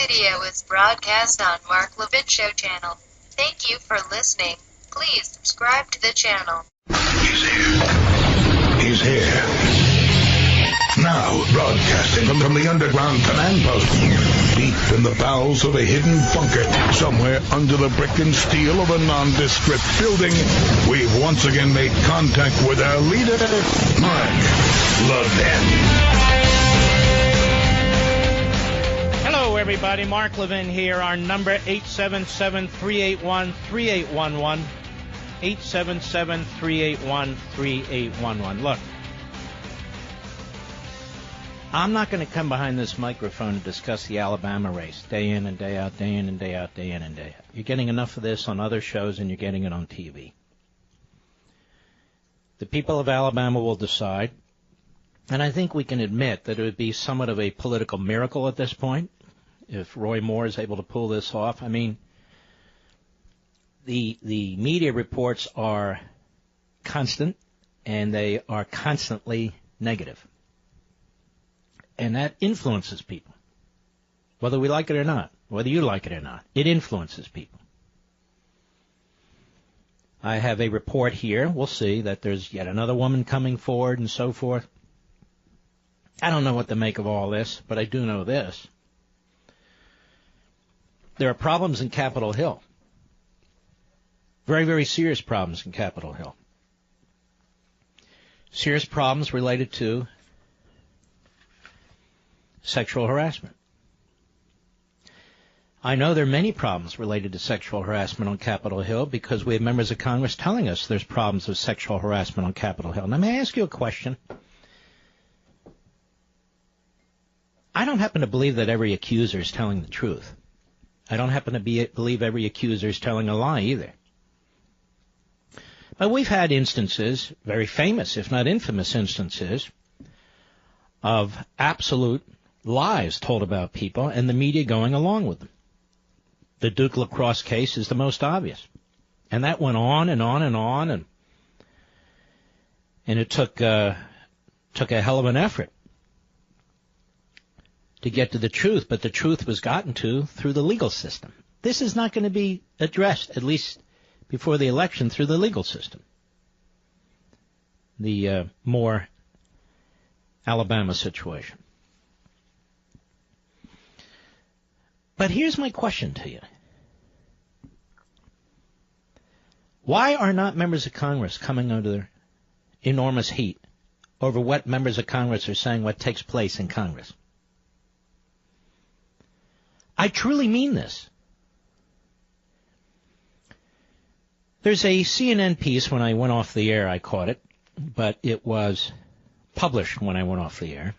video is broadcast on Mark Levin Show channel. Thank you for listening. Please subscribe to the channel. He's here. He's here. Now, broadcasting from the underground command post, deep in the bowels of a hidden bunker, somewhere under the brick and steel of a nondescript building, we've once again made contact with our leader, Mark Levin. Hello, everybody. Mark Levin here. Our number, 877-381-3811. 877-381-3811. Look, I'm not going to come behind this microphone to discuss the Alabama race day in and day out, day in and day out, day in and day out. You're getting enough of this on other shows and you're getting it on TV. The people of Alabama will decide, and I think we can admit that it would be somewhat of a political miracle at this point if Roy Moore is able to pull this off. I mean, the media reports are constant, and they are constantly negative. And that influences people, whether we like it or not, whether you like it or not. It influences people. I have a report here. We'll see that there's yet another woman coming forward and so forth. I don't know what to make of all this, but I do know this. There are problems in Capitol Hill. Very, very serious problems in Capitol Hill. Serious problems related to sexual harassment. I know there are many problems related to sexual harassment on Capitol Hill because we have members of Congress telling us there's problems with sexual harassment on Capitol Hill. Now, may I ask you a question? I don't happen to believe that every accuser is telling the truth. I don't happen to believe every accuser is telling a lie either. But we've had instances, very famous, if not infamous instances, of absolute lies told about people and the media going along with them. The Duke Lacrosse case is the most obvious. And that went on and on and on, and it took a hell of an effort to get to the truth, but the truth was gotten to through the legal system. This is not going to be addressed, at least before the election, through the legal system. The Moore, Alabama situation. But here's my question to you. Why are not members of Congress coming under enormous heat over what members of Congress are saying, what takes place in Congress? I truly mean this. There's a CNN piece when I went off the air, I caught it, but it was published when I went off the air.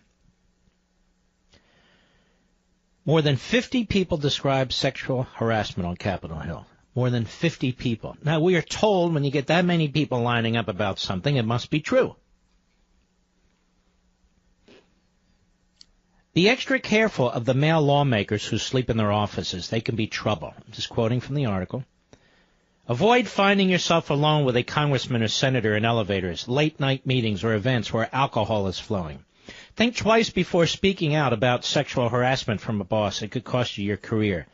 More than 50 people describe sexual harassment on Capitol Hill. More than 50 people. Now, we are told when you get that many people lining up about something, it must be true. Be extra careful of the male lawmakers who sleep in their offices. They can be trouble. I'm just quoting from the article. Avoid finding yourself alone with a congressman or senator in elevators, late-night meetings, or events where alcohol is flowing. Think twice before speaking out about sexual harassment from a boss. It could cost you your career.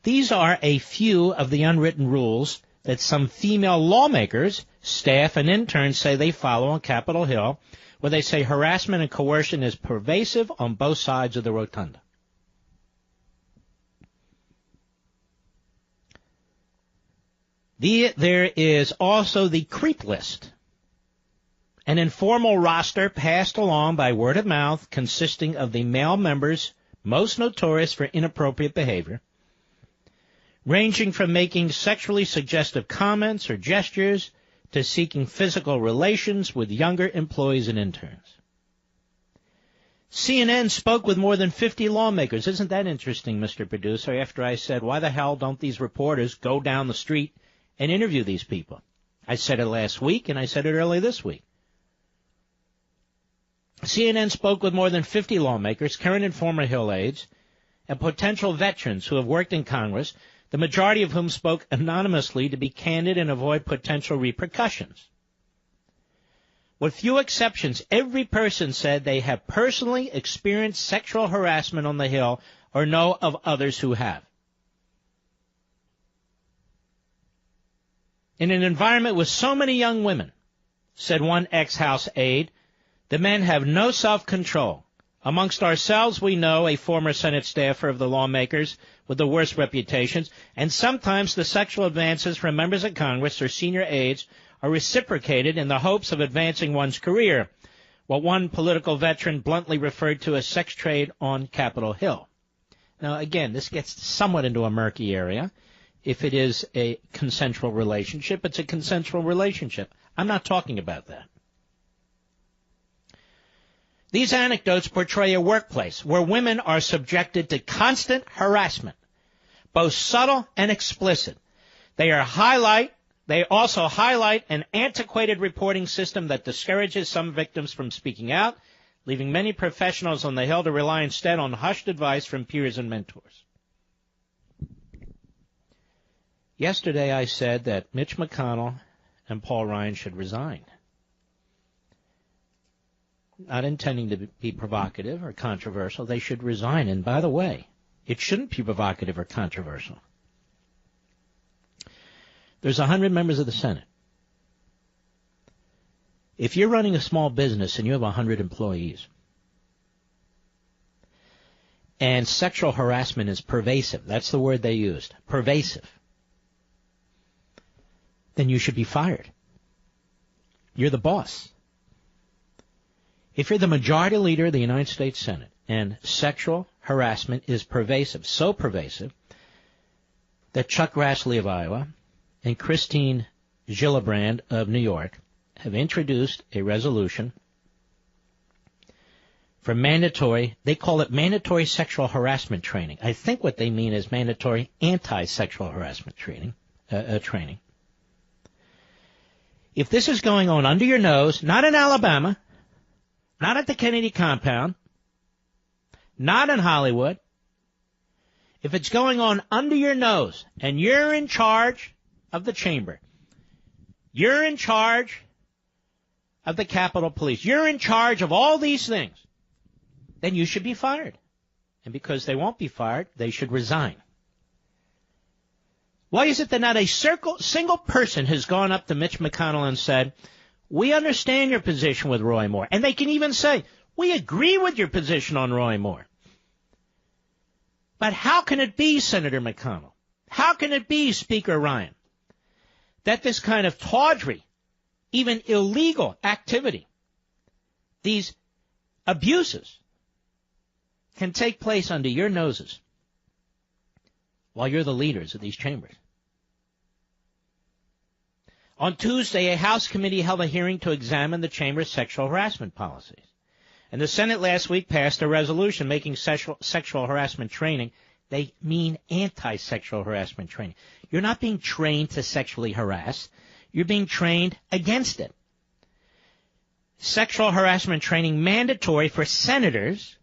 These are a few of the unwritten rules that some female lawmakers, staff, and interns say they follow on Capitol Hill, where they say harassment and coercion is pervasive on both sides of the rotunda. There is also the creep list, an informal roster passed along by word of mouth consisting of the male members most notorious for inappropriate behavior, ranging from making sexually suggestive comments or gestures to seeking physical relations with younger employees and interns. CNN spoke with more than 50 lawmakers. Isn't that interesting, Mr. Producer, after I said, why the hell don't these reporters go down the street and interview these people? I said it last week, and I said it early this week. CNN spoke with more than 50 lawmakers, current and former Hill aides, and potential veterans who have worked in Congress, the majority of whom spoke anonymously to be candid and avoid potential repercussions. With few exceptions, every person said they have personally experienced sexual harassment on the Hill or know of others who have. In an environment with so many young women, said one ex-House aide, the men have no self-control. Amongst ourselves, we know a former Senate staffer of the lawmakers with the worst reputations, and sometimes the sexual advances from members of Congress or senior aides are reciprocated in the hopes of advancing one's career, what one political veteran bluntly referred to as sex trade on Capitol Hill. Now, again, this gets somewhat into a murky area. If it is a consensual relationship, it's a consensual relationship. I'm not talking about that. These anecdotes portray a workplace where women are subjected to constant harassment, both subtle and explicit. They also highlight an antiquated reporting system that discourages some victims from speaking out, leaving many professionals on the Hill to rely instead on hushed advice from peers and mentors. Yesterday I said that Mitch McConnell and Paul Ryan should resign. Not intending to be provocative or controversial, they should resign. And by the way, it shouldn't be provocative or controversial. There's 100 members of the Senate. If you're running a small business and you have 100 employees, and sexual harassment is pervasive, that's the word they used, pervasive, then you should be fired. You're the boss. If you're the majority leader of the United States Senate and sexual harassment is pervasive, so pervasive that Chuck Grassley of Iowa and Christine Gillibrand of New York have introduced a resolution for mandatory, they call it mandatory sexual harassment training. I think what they mean is mandatory anti-sexual harassment training. If this is going on under your nose, not in Alabama, not at the Kennedy compound, not in Hollywood. If it's going on under your nose and you're in charge of the chamber, you're in charge of the Capitol Police, you're in charge of all these things, then you should be fired. And because they won't be fired, they should resign. Why is it that not a single person has gone up to Mitch McConnell and said, we understand your position with Roy Moore. And they can even say, we agree with your position on Roy Moore. But how can it be, Senator McConnell? How can it be, Speaker Ryan, that this kind of tawdry, even illegal activity, these abuses, can take place under your noses while you're the leaders of these chambers? On Tuesday, a House committee held a hearing to examine the chamber's sexual harassment policies. And the Senate last week passed a resolution making sexual harassment training. They mean anti-sexual harassment training. You're not being trained to sexually harass. You're being trained against it. Sexual harassment training mandatory for senators,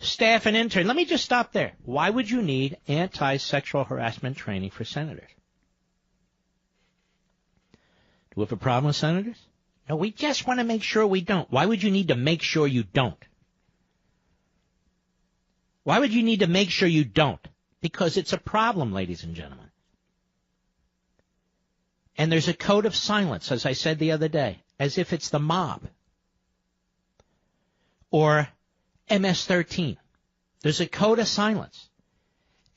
staff, and interns. Let me just stop there. Why would you need anti-sexual harassment training for senators? Do we have a problem with senators? No, we just want to make sure we don't. Why would you need to make sure you don't? Why would you need to make sure you don't? Because it's a problem, ladies and gentlemen. And there's a code of silence, as I said the other day, as if it's the mob or MS-13. There's a code of silence.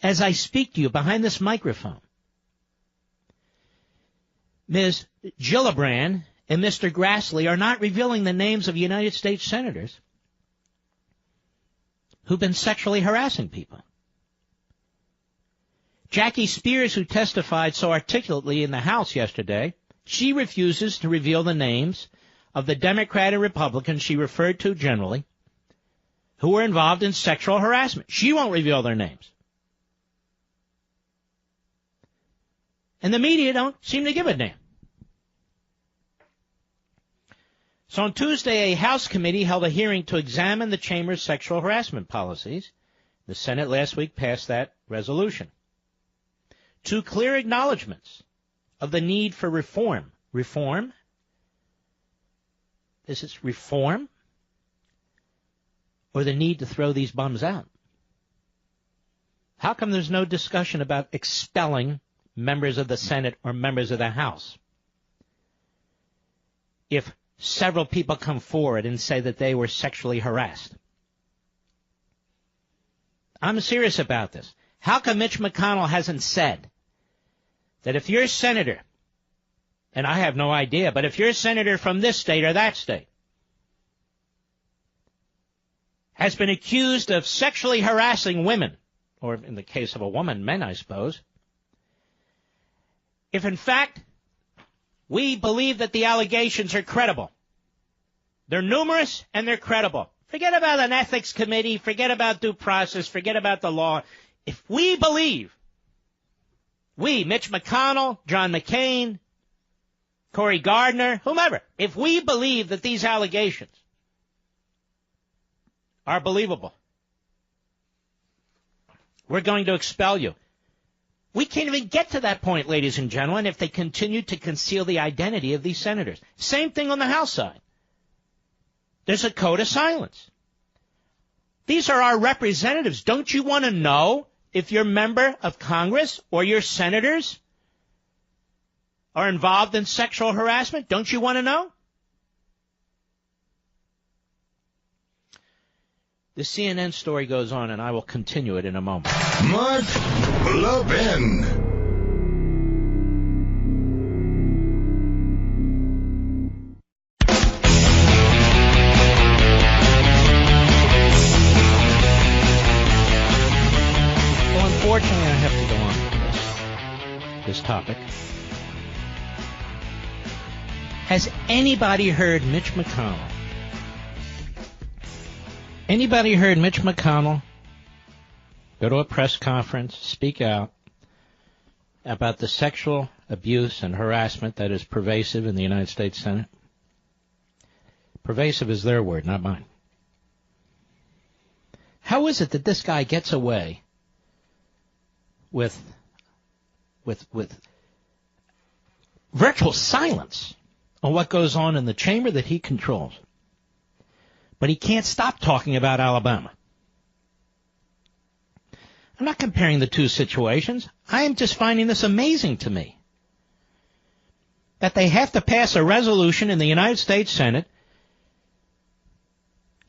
As I speak to you behind this microphone, Ms. Gillibrand and Mr. Grassley are not revealing the names of United States senators who've been sexually harassing people. Jackie Spears, who testified so articulately in the House yesterday, she refuses to reveal the names of the Democrat and Republicans she referred to generally who were involved in sexual harassment. She won't reveal their names. And the media don't seem to give a damn. So on Tuesday, a House committee held a hearing to examine the chamber's sexual harassment policies. The Senate last week passed that resolution. Two clear acknowledgments of the need for reform. Reform? Is this reform? Or the need to throw these bums out? How come there's no discussion about expelling members of the Senate or members of the House? If several people come forward and say that they were sexually harassed. I'm serious about this. How come Mitch McConnell hasn't said that if you're a senator, and I have no idea, but if you're a senator from this state or that state, has been accused of sexually harassing women, or in the case of a woman, men, I suppose, if in fact we believe that the allegations are credible, they're numerous and they're credible. Forget about an ethics committee, forget about due process, forget about the law. If we believe, we, Mitch McConnell, John McCain, Cory Gardner, whomever, if we believe that these allegations are believable, we're going to expel you. We can't even get to that point, ladies and gentlemen, if they continue to conceal the identity of these senators. Same thing on the House side. There's a code of silence. These are our representatives. Don't you want to know if your member of Congress or your senators are involved in sexual harassment? Don't you want to know? The CNN story goes on, and I will continue it in a moment. Mark Levin. Unfortunately, I have to go on with this topic. Has anybody heard Mitch McConnell? Anybody heard Mitch McConnell go to a press conference, speak out about the sexual abuse and harassment that is pervasive in the United States Senate? Pervasive is their word, not mine. How is it that this guy gets away with virtual silence on what goes on in the chamber that he controls? But he can't stop talking about Alabama. I'm not comparing the two situations. I am just finding this amazing to me. That they have to pass a resolution in the United States Senate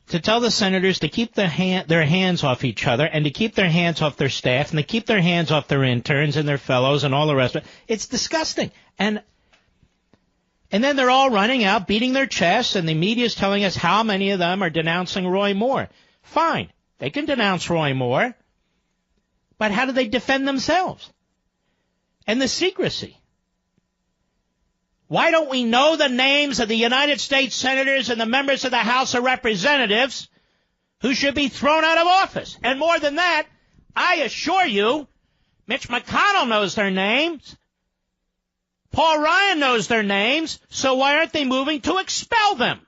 to tell the senators to keep their hands off each other and to keep their hands off their staff and to keep their hands off their interns and their fellows and all the rest of it. It's disgusting. And then they're all running out, beating their chests, and the media's telling us how many of them are denouncing Roy Moore. Fine, they can denounce Roy Moore, but how do they defend themselves? And the secrecy. Why don't we know the names of the United States senators and the members of the House of Representatives who should be thrown out of office? And more than that, I assure you, Mitch McConnell knows their names. Paul Ryan knows their names, so why aren't they moving to expel them?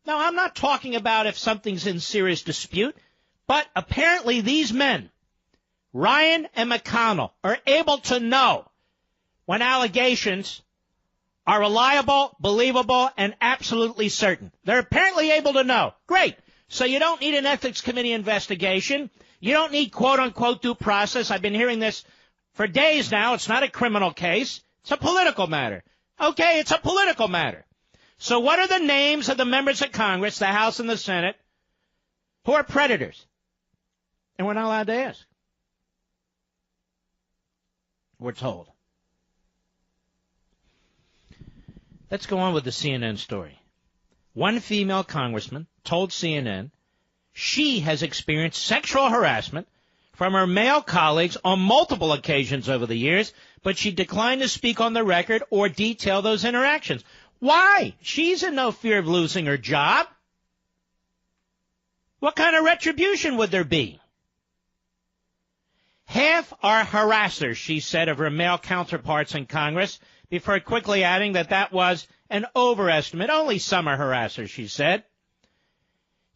Now, I'm not talking about if something's in serious dispute, but apparently these men, Ryan and McConnell, are able to know when allegations are reliable, believable, and absolutely certain. They're apparently able to know. Great. So you don't need an ethics committee investigation. You don't need quote-unquote due process. I've been hearing this for days now. It's not a criminal case. It's a political matter. Okay, it's a political matter. So what are the names of the members of Congress, the House and the Senate, who are predators? And we're not allowed to ask. We're told. Let's go on with the CNN story. One female congressman told CNN she has experienced sexual harassment from her male colleagues on multiple occasions over the years, but she declined to speak on the record or detail those interactions. Why? She's in no fear of losing her job. What kind of retribution would there be? Half are harassers, she said of her male counterparts in Congress, before quickly adding that was an overestimate. Only some are harassers, she said.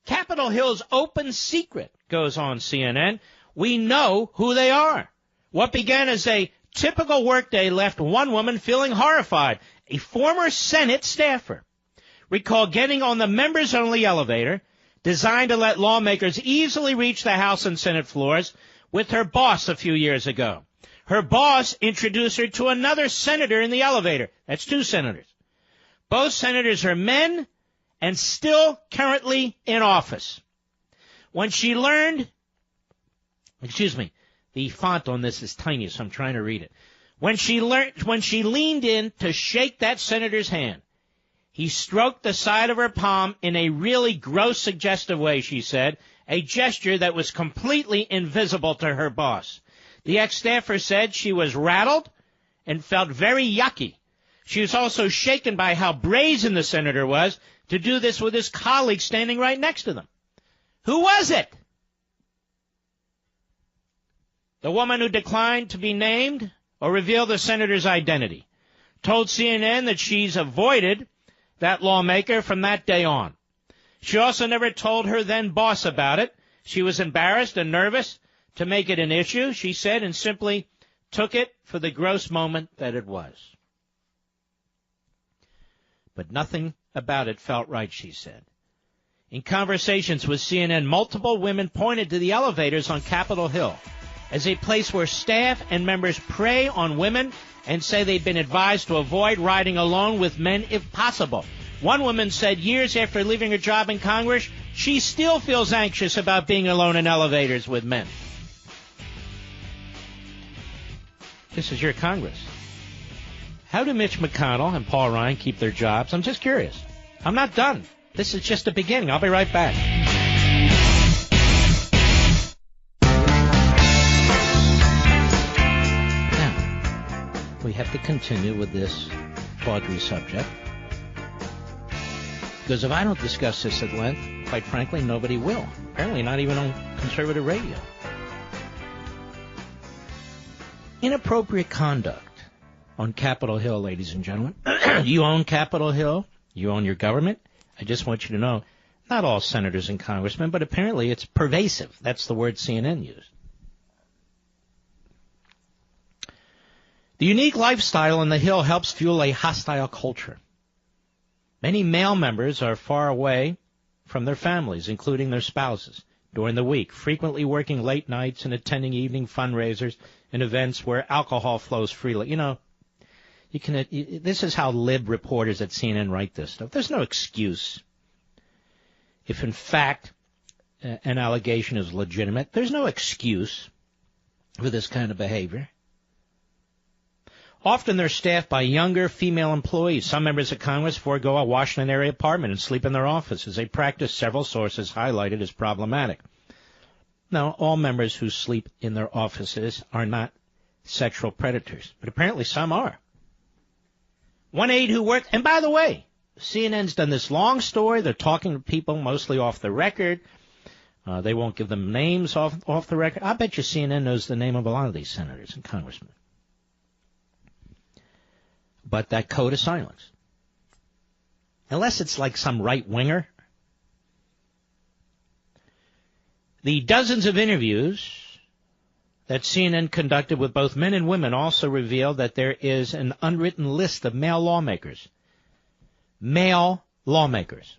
Capitol Hill's open secret, goes on CNN. We know who they are. What began as a typical workday left one woman feeling horrified. A former Senate staffer recalled getting on the members-only elevator designed to let lawmakers easily reach the House and Senate floors, with her boss a few years ago. Her boss introduced her to another senator in the elevator. That's 2 senators. Both senators are men and still currently in office. When she learned, the font on this is tiny, so I'm trying to read it. When she leaned in to shake that senator's hand, he stroked the side of her palm in a really gross, suggestive way, she said, a gesture that was completely invisible to her boss. The ex-staffer said she was rattled and felt very yucky. She was also shaken by how brazen the senator was to do this with his colleague standing right next to them. Who was it? The woman who declined to be named or reveal the senator's identity told CNN that she's avoided that lawmaker from that day on. She also never told her then boss about it. She was embarrassed and nervous to make it an issue, she said, and simply took it for the gross moment that it was. But nothing about it felt right, she said. In conversations with CNN, multiple women pointed to the elevators on Capitol Hill as a place where staff and members prey on women and say they've been advised to avoid riding alone with men if possible. One woman said years after leaving her job in Congress, she still feels anxious about being alone in elevators with men. This is your Congress. How do Mitch McConnell and Paul Ryan keep their jobs? I'm just curious. I'm not done. This is just the beginning. I'll be right back. We have to continue with this tawdry subject, because if I don't discuss this at length, quite frankly, nobody will. Apparently not even on conservative radio. Inappropriate conduct on Capitol Hill, ladies and gentlemen. You own Capitol Hill. You own your government. I just want you to know, not all senators and congressmen, but apparently it's pervasive. That's the word CNN used. The unique lifestyle on the Hill helps fuel a hostile culture. Many male members are far away from their families, including their spouses, during the week, frequently working late nights and attending evening fundraisers and events where alcohol flows freely. You know, this is how lib reporters at CNN write this stuff. There's no excuse. If, in fact, an allegation is legitimate, there's no excuse for this kind of behavior. Often they're staffed by younger female employees. Some members of Congress forego a Washington area apartment and sleep in their offices, a practice several sources highlighted as problematic. Now, all members who sleep in their offices are not sexual predators, but apparently some are. One aide who worked, and by the way, CNN's done this long story. They're talking to people mostly off the record. They won't give them names off the record. I bet you CNN knows the name of a lot of these senators and congressmen. But that code of silence. Unless it's like some right-winger. The dozens of interviews that CNN conducted with both men and women also revealed that there is an unwritten list of male lawmakers. Male lawmakers.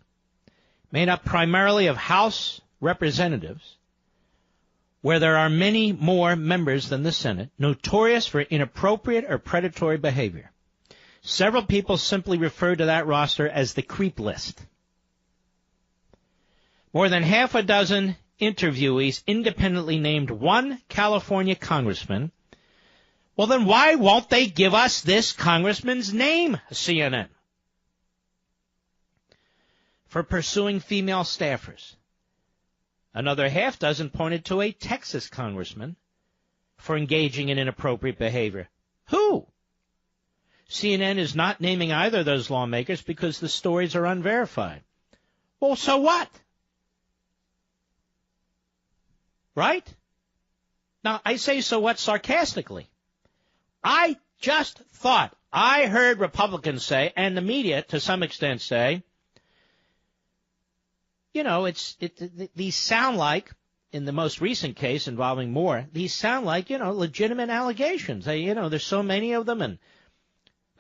Made up primarily of House representatives, where there are many more members than the Senate, notorious for inappropriate or predatory behavior. Several people simply refer to that roster as the creep list. More than half a dozen interviewees independently named one California congressman. Well, then why won't they give us this congressman's name, CNN? For pursuing female staffers. Another half dozen pointed to a Texas congressman for engaging in inappropriate behavior. Who? CNN is not naming either of those lawmakers because the stories are unverified. Well, so what? Right? Now, I say so what sarcastically. I just thought I heard Republicans say, and the media to some extent say, you know, these sound like, in the most recent case involving Moore, these sound like, legitimate allegations. There's so many of them and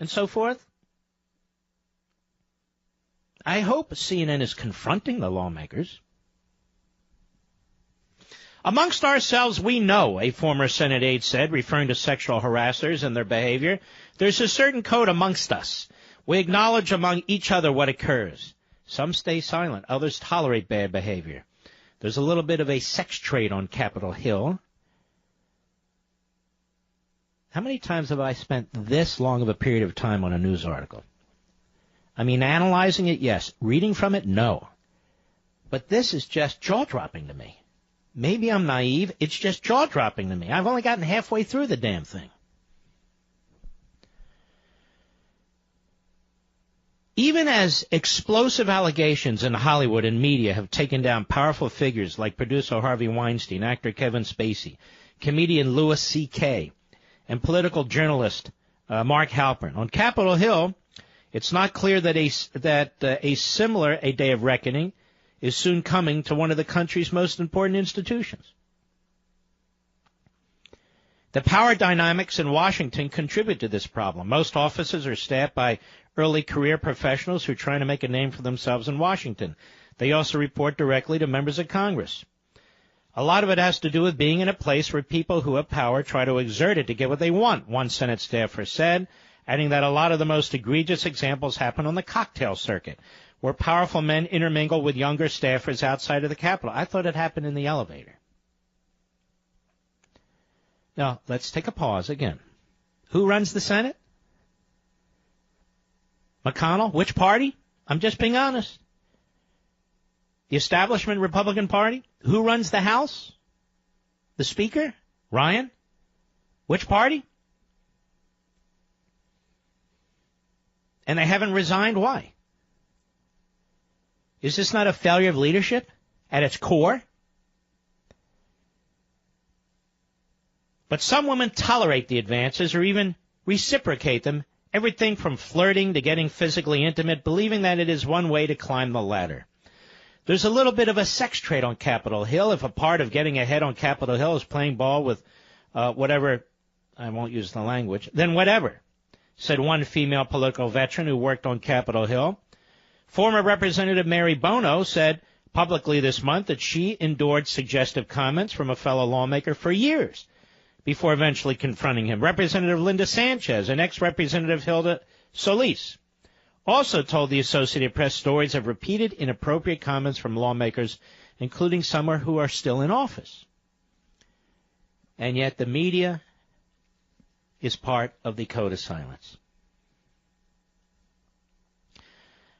so forth. I hope CNN is confronting the lawmakers Amongst ourselves, we know, a former Senate aide said, referring to sexual harassers and their behavior. There's a certain code amongst us. We acknowledge among each other what occurs. Some stay silent. Others tolerate bad behavior. There's a little bit of a sex trade on Capitol Hill. How many times have I spent this long of a period of time on a news article? I mean, analyzing it, yes. Reading from it, no. But this is just jaw-dropping to me. Maybe I'm naive. It's just jaw-dropping to me. I've only gotten halfway through the damn thing. Even as explosive allegations in Hollywood and media have taken down powerful figures like producer Harvey Weinstein, actor Kevin Spacey, comedian Louis C.K., and political journalist Mark Halpern, on Capitol Hill, it's not clear that a similar day of reckoning is soon coming to one of the country's most important institutions. The power dynamics in Washington contribute to this problem. Most offices are staffed by early career professionals who are trying to make a name for themselves in Washington. They also report directly to members of Congress. A lot of it has to do with being in a place where people who have power try to exert it to get what they want, one Senate staffer said, adding that a lot of the most egregious examples happen on the cocktail circuit, where powerful men intermingle with younger staffers outside of the Capitol. I thought it happened in the elevator. Now, let's take a pause again. Who runs the Senate? McConnell? Which party? I'm just being honest. The establishment Republican Party? Who runs the House? The Speaker? Ryan? Which party? And they haven't resigned? Why? Is this not a failure of leadership at its core? But some women tolerate the advances or even reciprocate them, everything from flirting to getting physically intimate, believing that it is one way to climb the ladder. There's a little bit of a sex trade on Capitol Hill. If a part of getting ahead on Capitol Hill is playing ball with whatever, I won't use the language, then whatever, said one female political veteran who worked on Capitol Hill. Former Representative Mary Bono said publicly this month that she endured suggestive comments from a fellow lawmaker for years before eventually confronting him. Representative Linda Sanchez and ex-Representative Hilda Solis also told the Associated Press stories of repeated inappropriate comments from lawmakers, including some who are still in office. And yet the media is part of the code of silence.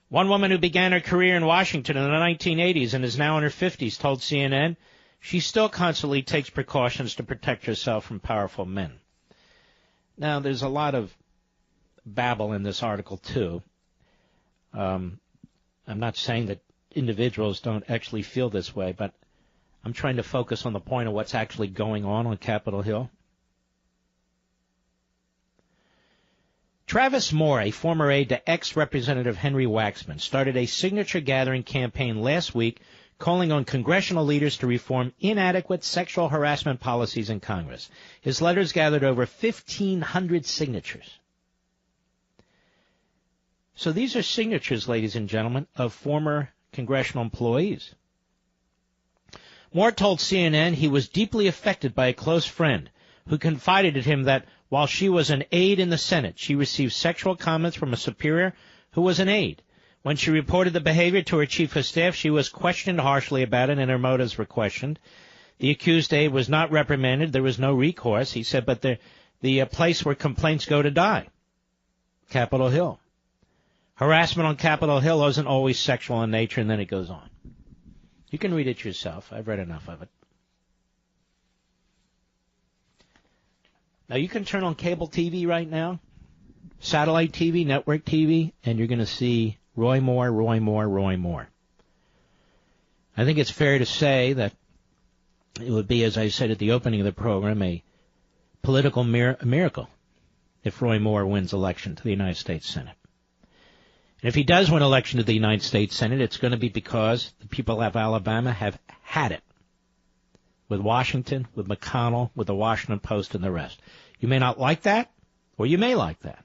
One woman who began her career in Washington in the 1980s and is now in her 50s told CNN she still constantly takes precautions to protect herself from powerful men. Now, there's a lot of babble in this article, too. I'm not saying that individuals don't actually feel this way, but I'm trying to focus on the point of what's actually going on Capitol Hill. Travis Moore, a former aide to ex-Representative Henry Waxman, started a signature-gathering campaign last week calling on congressional leaders to reform inadequate sexual harassment policies in Congress. His letters gathered over 1,500 signatures. So these are signatures, ladies and gentlemen, of former congressional employees. Moore told CNN he was deeply affected by a close friend who confided in him that while she was an aide in the Senate, she received sexual comments from a superior who was an aide. When she reported the behavior to her chief of staff, she was questioned harshly about it and her motives were questioned. The accused aide was not reprimanded. There was no recourse, he said, but the place where complaints go to die, Capitol Hill. Harassment on Capitol Hill isn't always sexual in nature, and then it goes on. You can read it yourself. I've read enough of it. Now, you can turn on cable TV right now, satellite TV, network TV, and you're going to see Roy Moore, Roy Moore, Roy Moore. I think it's fair to say that it would be, as I said at the opening of the program, a political miracle if Roy Moore wins election to the United States Senate. And if he does win election to the United States Senate, it's going to be because the people of Alabama have had it with Washington, with McConnell, with the Washington Post, and the rest. You may not like that, or you may like that.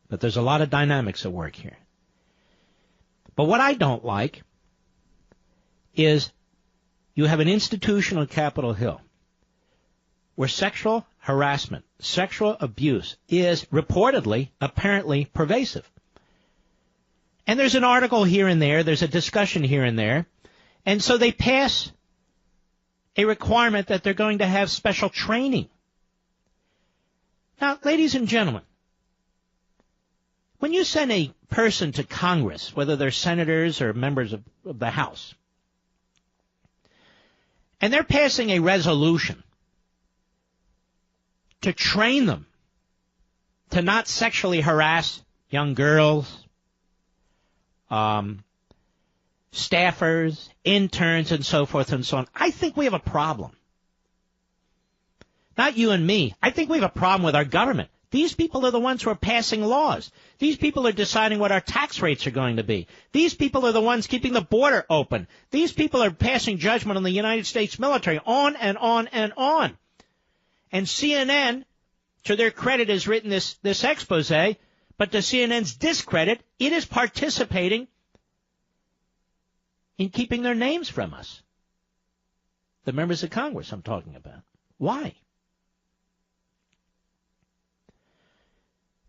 But there's a lot of dynamics at work here. But what I don't like is you have an institution on Capitol Hill where sexual harassment, sexual abuse is reportedly, apparently pervasive. And there's an article here and there, there's a discussion here and there, and so they pass a requirement that they're going to have special training. Now, ladies and gentlemen, when you send a person to Congress, whether they're senators or members of the House, and they're passing a resolution to train them to not sexually harass young girls, staffers, interns, and so forth and so on, I think we have a problem. Not you and me. I think we have a problem with our government. These people are the ones who are passing laws. These people are deciding what our tax rates are going to be. These people are the ones keeping the border open. These people are passing judgment on the United States military, on and on and on. And CNN, to their credit, has written this expose, but to CNN's discredit, it is participating in keeping their names from us. The members of Congress I'm talking about. Why?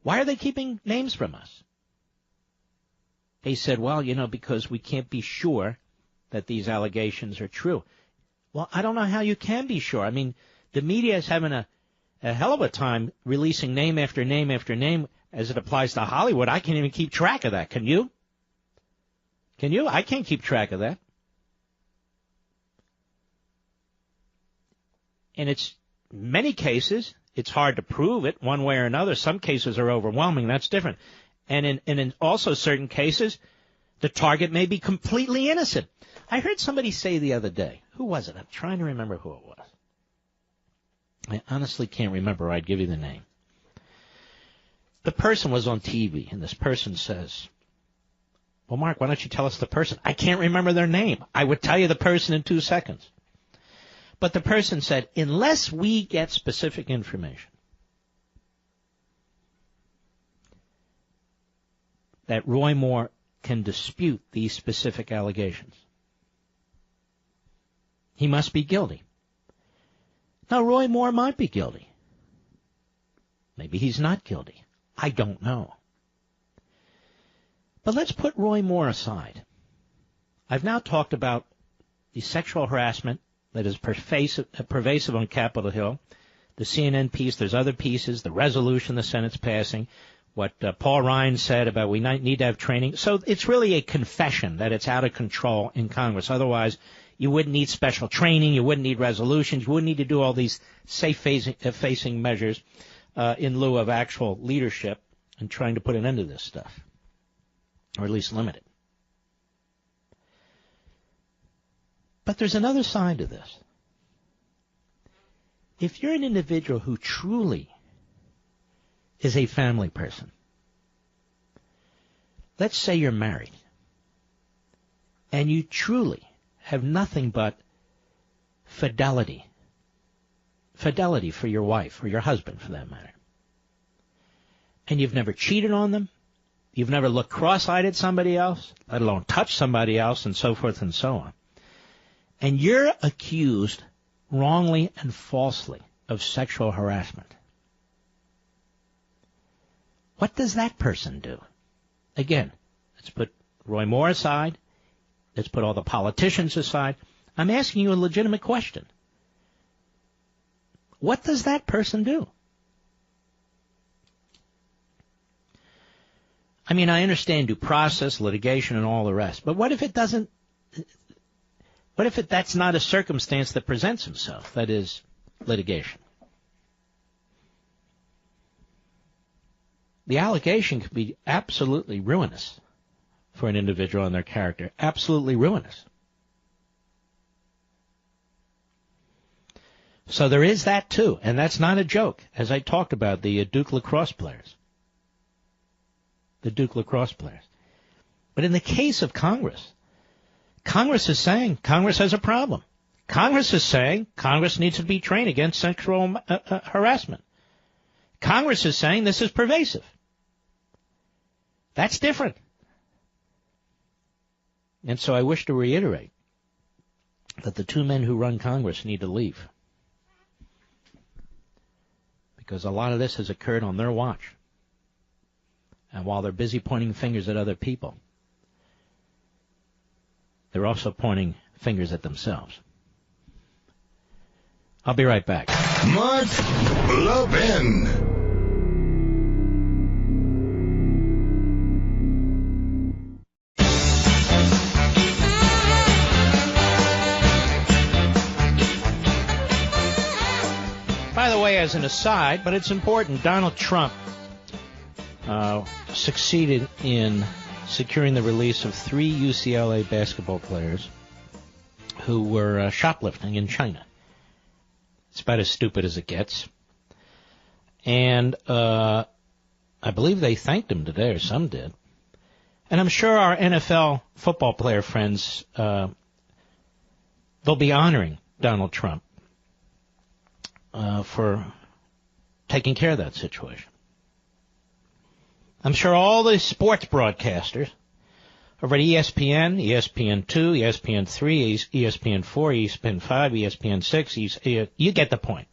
Why are they keeping names from us? They said, well, because we can't be sure that these allegations are true. Well, I don't know how you can be sure. I mean, the media is having a hell of a time releasing name after name after name as it applies to Hollywood. I can't even keep track of that. Can you? Can you? I can't keep track of that. And it's many cases, it's hard to prove it one way or another. Some cases are overwhelming. That's different. And in also certain cases, the target may be completely innocent. I heard somebody say the other day, who was it? I'm trying to remember who it was. I honestly can't remember. I'd give you the name. The person was on TV, and this person says, well, Mark, why don't you tell us the person? I can't remember their name. I would tell you the person in 2 seconds. But the person said, unless we get specific information that Roy Moore can dispute these specific allegations, he must be guilty. Now, Roy Moore might be guilty. Maybe he's not guilty. I don't know. But let's put Roy Moore aside. I've now talked about the sexual harassment that is pervasive on Capitol Hill, the CNN piece, there's other pieces, the resolution the Senate's passing, what Paul Ryan said about we need to have training. So it's really a confession that it's out of control in Congress. Otherwise, you wouldn't need special training, you wouldn't need resolutions, you wouldn't need to do all these safe-facing measures in lieu of actual leadership and trying to put an end to this stuff, or at least limit it. But there's another side to this. If you're an individual who truly is a family person, let's say you're married, and you truly have nothing but fidelity for your wife or your husband for that matter, and you've never cheated on them, you've never looked cross-eyed at somebody else, let alone touched somebody else, and so forth and so on, and you're accused wrongly and falsely of sexual harassment, what does that person do? Again, let's put Roy Moore aside. Let's put all the politicians aside. I'm asking you a legitimate question. What does that person do? I mean, I understand due process, litigation, and all the rest, but what if it doesn't? What if that's not a circumstance that presents himself, that is, litigation? The allegation could be absolutely ruinous for an individual and their character, absolutely ruinous. So there is that too, and that's not a joke, as I talked about the Duke lacrosse players. The Duke lacrosse players. But in the case of Congress, Congress is saying Congress has a problem. Congress is saying Congress needs to be trained against sexual harassment. Congress is saying this is pervasive. That's different. And so I wish to reiterate that the two men who run Congress need to leave. Because a lot of this has occurred on their watch. And while they're busy pointing fingers at other people, they're also pointing fingers at themselves. I'll be right back. Mark Levin. By the way, as an aside, but it's important, Donald Trump succeeded in securing the release of 3 UCLA basketball players who were shoplifting in China. It's about as stupid as it gets. And I believe they thanked him today, or some did. And I'm sure our NFL football player friends, they'll be honoring Donald Trump for taking care of that situation. I'm sure all the sports broadcasters over at ESPN, ESPN2, ESPN3, ESPN4, ESPN5, ESPN6, you get the point.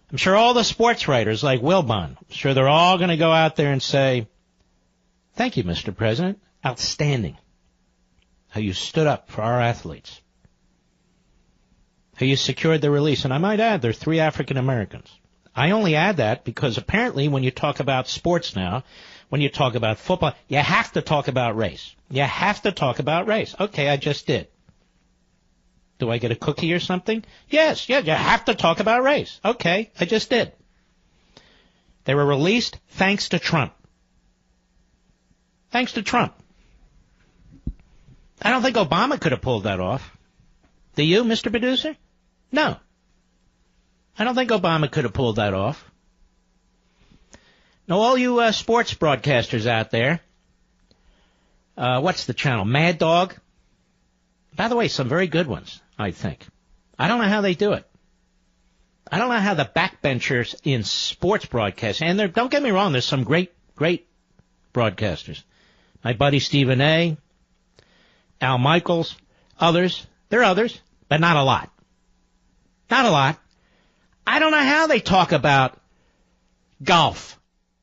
I'm sure all the sports writers like Wilbon, I'm sure they're all going to go out there and say, thank you, Mr. President. Outstanding. How you stood up for our athletes. How you secured the release. And I might add, there are 3 African Americans. I only add that because apparently when you talk about sports now, when you talk about football, you have to talk about race. You have to talk about race. Okay, I just did. Do I get a cookie or something? Yes, you have to talk about race. Okay, I just did. They were released thanks to Trump. Thanks to Trump. I don't think Obama could have pulled that off. Do you, Mr. Producer? No. I don't think Obama could have pulled that off. Now, all you sports broadcasters out there, what's the channel? Mad Dog? By the way, some very good ones, I think. I don't know how they do it. I don't know how the backbenchers in sports broadcasting, and don't get me wrong, there's some great broadcasters. My buddy Stephen A., Al Michaels, others. There are others, but not a lot. Not a lot. I don't know how they talk about golf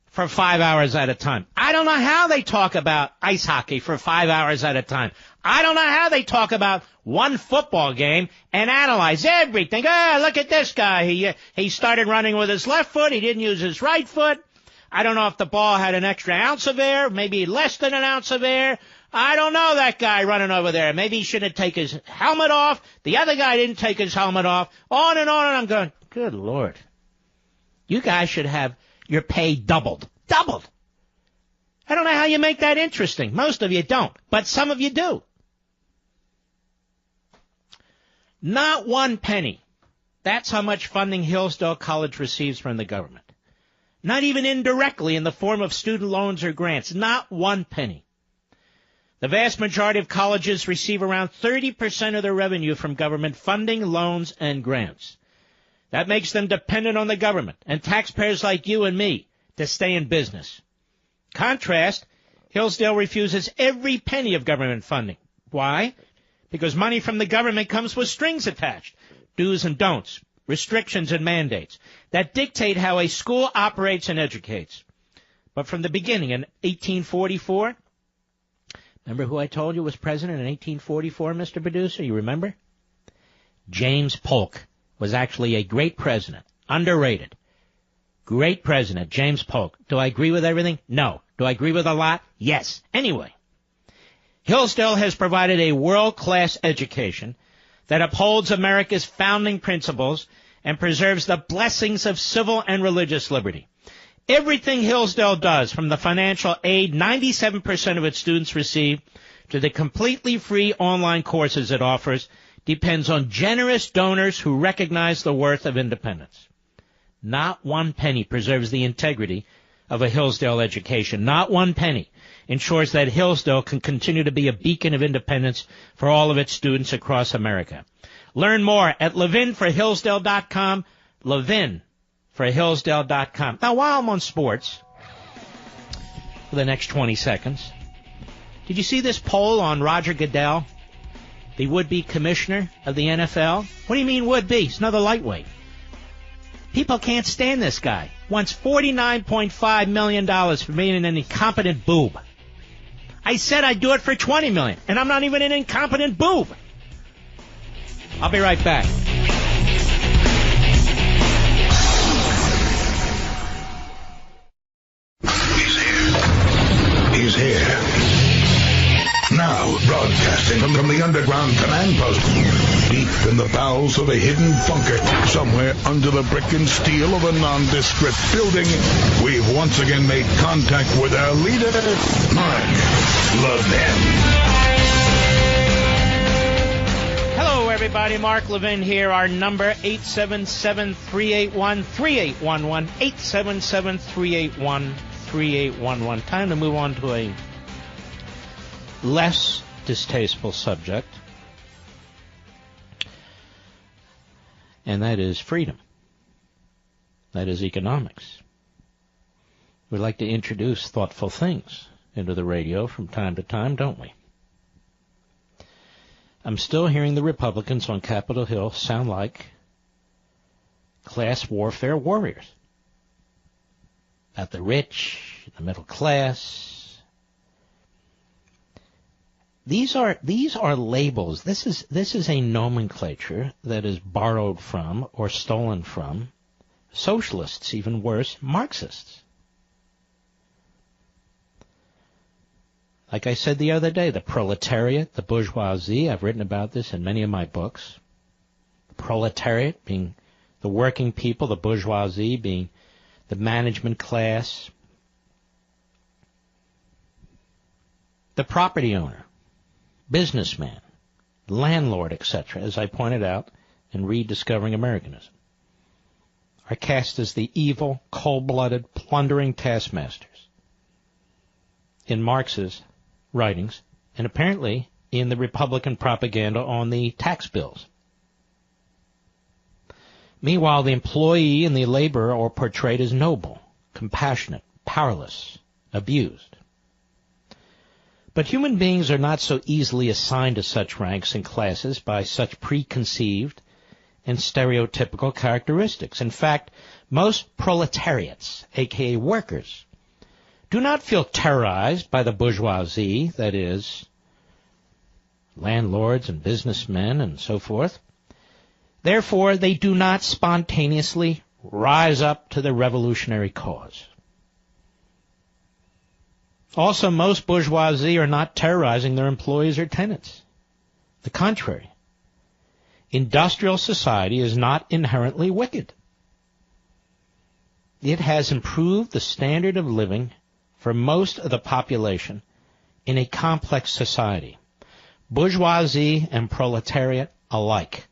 for 5 hours at a time. I don't know how they talk about ice hockey for 5 hours at a time. I don't know how they talk about one football game and analyze everything. Look at this guy. He started running with his left foot. He didn't use his right foot. I don't know if the ball had an extra ounce of air, maybe less than an ounce of air. I don't know that guy running over there. Maybe he shouldn't take his helmet off. The other guy didn't take his helmet off. On and on, and I'm going, good Lord. You guys should have your pay doubled. Doubled. I don't know how you make that interesting. Most of you don't, but some of you do. Not one penny. That's how much funding Hillsdale College receives from the government. Not even indirectly in the form of student loans or grants. Not one penny. The vast majority of colleges receive around 30% of their revenue from government funding, loans, and grants. That makes them dependent on the government and taxpayers like you and me to stay in business. Contrast, Hillsdale refuses every penny of government funding. Why? Because money from the government comes with strings attached, do's and don'ts, restrictions and mandates that dictate how a school operates and educates. But from the beginning, in 1844, remember who I told you was president in 1844, Mr. Producer? You remember? James Polk was actually a great president, underrated. Great president, James Polk. Do I agree with everything? No. Do I agree with a lot? Yes. Anyway, Hillsdale has provided a world-class education that upholds America's founding principles and preserves the blessings of civil and religious liberty. Everything Hillsdale does, from the financial aid 97% of its students receive to the completely free online courses it offers, depends on generous donors who recognize the worth of independence. Not one penny preserves the integrity of a Hillsdale education. Not one penny ensures that Hillsdale can continue to be a beacon of independence for all of its students across America. Learn more at levinforhillsdale.com, levinforhillsdale.com. Now, while I'm on sports, for the next 20 seconds, did you see this poll on Roger Goodell? the would-be commissioner of the NFL. What do you mean would-be? He's another lightweight. People can't stand this guy. Wants $49.5 million for being an incompetent boob. I said I'd do it for $20 million, and I'm not even an incompetent boob. I'll be right back. He's here. Now, broadcasting from the underground command post, deep in the bowels of a hidden bunker, somewhere under the brick and steel of a nondescript building, we've once again made contact with our leader, Mark Levin. Hello, everybody. Mark Levin here. Our number, 877-381-3811, 877-381-3811. Time to move on to a less distasteful subject, and that is freedom. That is economics. We like to introduce thoughtful things into the radio from time to time, don't we? I'm still hearing the Republicans on Capitol Hill sound like class warfare warriors. About the rich, the middle class. These are labels. This is a nomenclature that is borrowed from or stolen from socialists, even worse, Marxists. Like I said the other day, the proletariat, the bourgeoisie, I've written about this in many of my books. The proletariat being the working people, the bourgeoisie being the management class, the property owner, businessman, landlord, etc., as I pointed out in Rediscovering Americanism, are cast as the evil, cold-blooded, plundering taskmasters in Marx's writings and apparently in the Republican propaganda on the tax bills. Meanwhile, the employee and the laborer are portrayed as noble, compassionate, powerless, abused. But human beings are not so easily assigned to such ranks and classes by such preconceived and stereotypical characteristics. In fact, most proletariats, aka workers, do not feel terrorized by the bourgeoisie, that is, landlords and businessmen and so forth. Therefore, they do not spontaneously rise up to the revolutionary cause. Also, most bourgeoisie are not terrorizing their employees or tenants. The contrary. Industrial society is not inherently wicked. It has improved the standard of living for most of the population in a complex society, bourgeoisie and proletariat alike,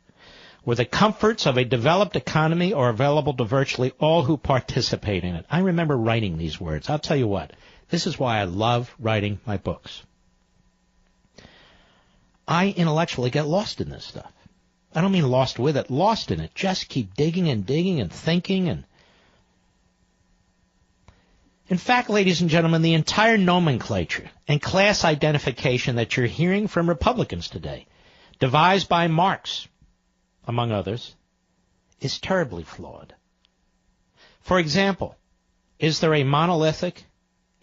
where the comforts of a developed economy are available to virtually all who participate in it. I remember writing these words. I'll tell you what. This is why I love writing my books. I intellectually get lost in this stuff. I don't mean lost with it, lost in it. Just keep digging and digging and thinking. And in fact, ladies and gentlemen, the entire nomenclature and class identification that you're hearing from Republicans today, devised by Marx, among others, is terribly flawed. For example, is there a monolithic,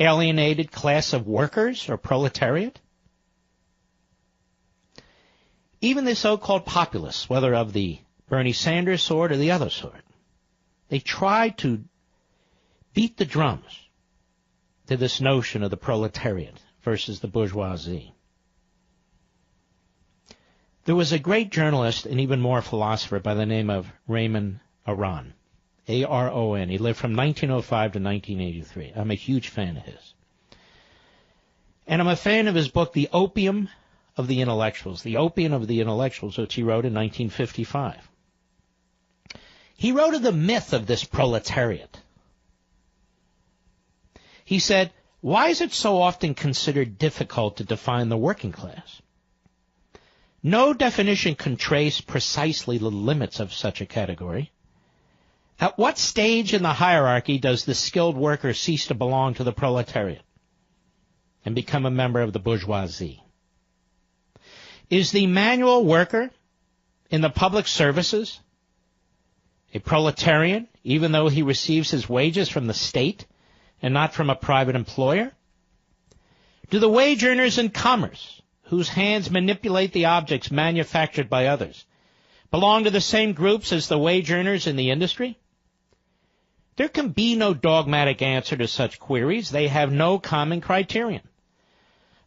alienated class of workers or proletariat? Even the so-called populists, whether of the Bernie Sanders sort or the other sort, they try to beat the drums to this notion of the proletariat versus the bourgeoisie. There was a great journalist and even more philosopher by the name of Raymond Aron. A-R-O-N. He lived from 1905 to 1983. I'm a huge fan of his. And I'm a fan of his book, The Opium of the Intellectuals. The Opium of the Intellectuals, which he wrote in 1955. He wrote of the myth of this proletariat. He said, why is it so often considered difficult to define the working class? No definition can trace precisely the limits of such a category. At what stage in the hierarchy does the skilled worker cease to belong to the proletariat and become a member of the bourgeoisie? Is the manual worker in the public services a proletarian, even though he receives his wages from the state and not from a private employer? Do the wage earners in commerce, whose hands manipulate the objects manufactured by others, belong to the same groups as the wage earners in the industry? There can be no dogmatic answer to such queries. They have no common criterion.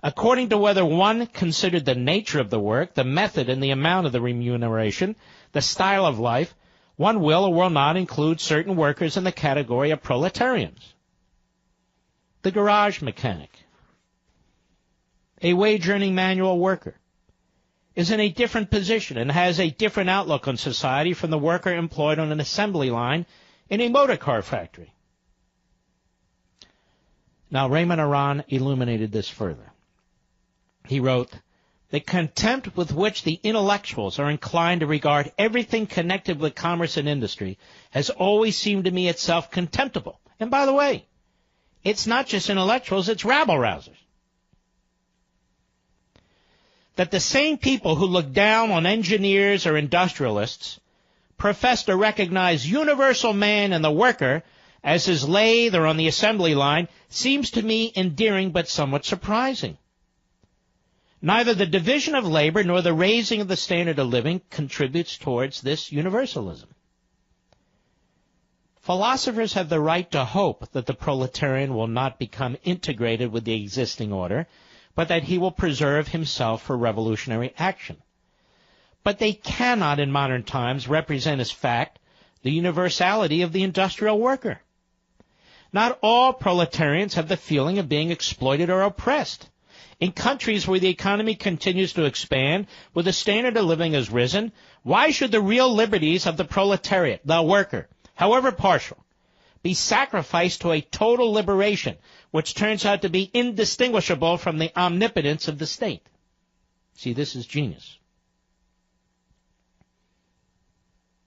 According to whether one considered the nature of the work, the method and the amount of the remuneration, the style of life, one will or will not include certain workers in the category of proletarians. The garage mechanic, a wage-earning manual worker, is in a different position and has a different outlook on society from the worker employed on an assembly line in a motor car factory. Now, Raymond Aron illuminated this further. He wrote, "The contempt with which the intellectuals are inclined to regard everything connected with commerce and industry has always seemed to me itself contemptible." And by the way, it's not just intellectuals, it's rabble-rousers. That the same people who look down on engineers or industrialists profess to recognize universal man and the worker as his lathe or on the assembly line seems to me endearing but somewhat surprising. Neither the division of labor nor the raising of the standard of living contributes towards this universalism. Philosophers have the right to hope that the proletarian will not become integrated with the existing order, but that he will preserve himself for revolutionary action. But they cannot in modern times represent as fact the universality of the industrial worker. Not all proletarians have the feeling of being exploited or oppressed. In countries where the economy continues to expand, where the standard of living has risen, why should the real liberties of the proletariat, the worker, however partial, be sacrificed to a total liberation, which turns out to be indistinguishable from the omnipotence of the state? See, this is genius.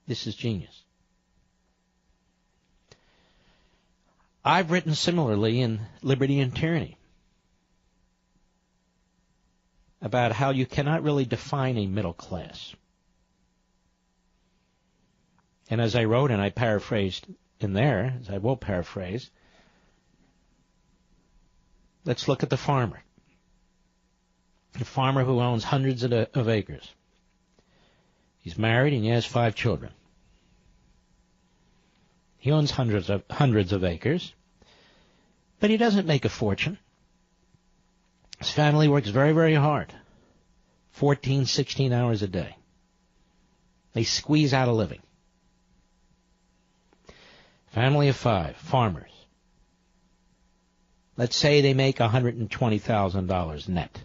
This is genius. I've written similarly in Liberty and Tyranny about how you cannot really define a middle class. And as I wrote, and I paraphrased in there, as I will paraphrase, let's look at the farmer. The farmer who owns hundreds of acres. He's married and he has 5 children. He owns hundreds of acres, but he doesn't make a fortune. His family works very, very hard, 14, 16 hours a day. They squeeze out a living. Family of 5, farmers. Let's say they make $120,000 net.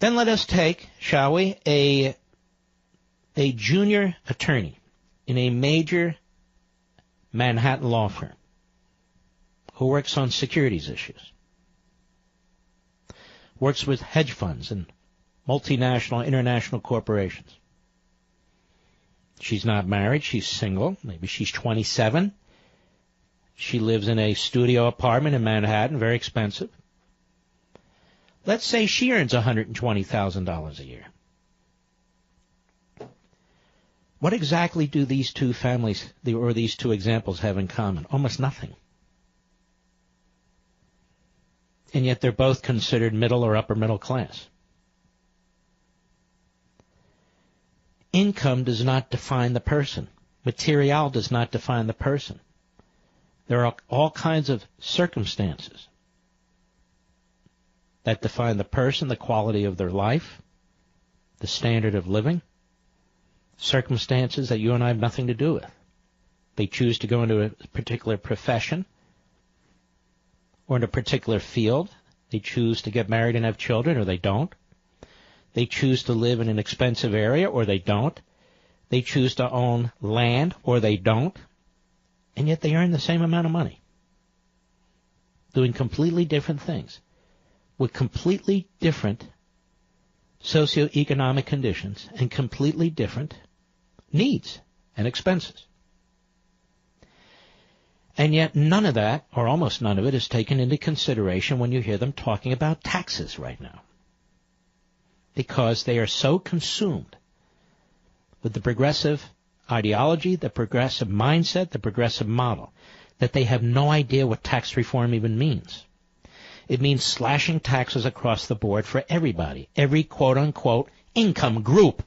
Then let us take, shall we, a junior attorney in a major Manhattan law firm who works on securities issues, works with hedge funds and multinational, international corporations. She's not married. She's single. Maybe she's 27. She lives in a studio apartment in Manhattan, very expensive. Let's say she earns $120,000 a year. What exactly do these two families, or these two examples, have in common? Almost nothing. And yet they're both considered middle or upper middle class. Income does not define the person. Material does not define the person. There are all kinds of circumstances that define the person, the quality of their life, the standard of living, circumstances that you and I have nothing to do with. They choose to go into a particular profession or in a particular field. They choose to get married and have children, or they don't. They choose to live in an expensive area, or they don't. They choose to own land, or they don't. And yet they earn the same amount of money, doing completely different things, with completely different socioeconomic conditions and completely different needs and expenses. And yet none of that, or almost none of it, is taken into consideration when you hear them talking about taxes right now. Because they are so consumed with the progressive ideology, the progressive mindset, the progressive model, that they have no idea what tax reform even means. It means slashing taxes across the board for everybody, every quote-unquote income group.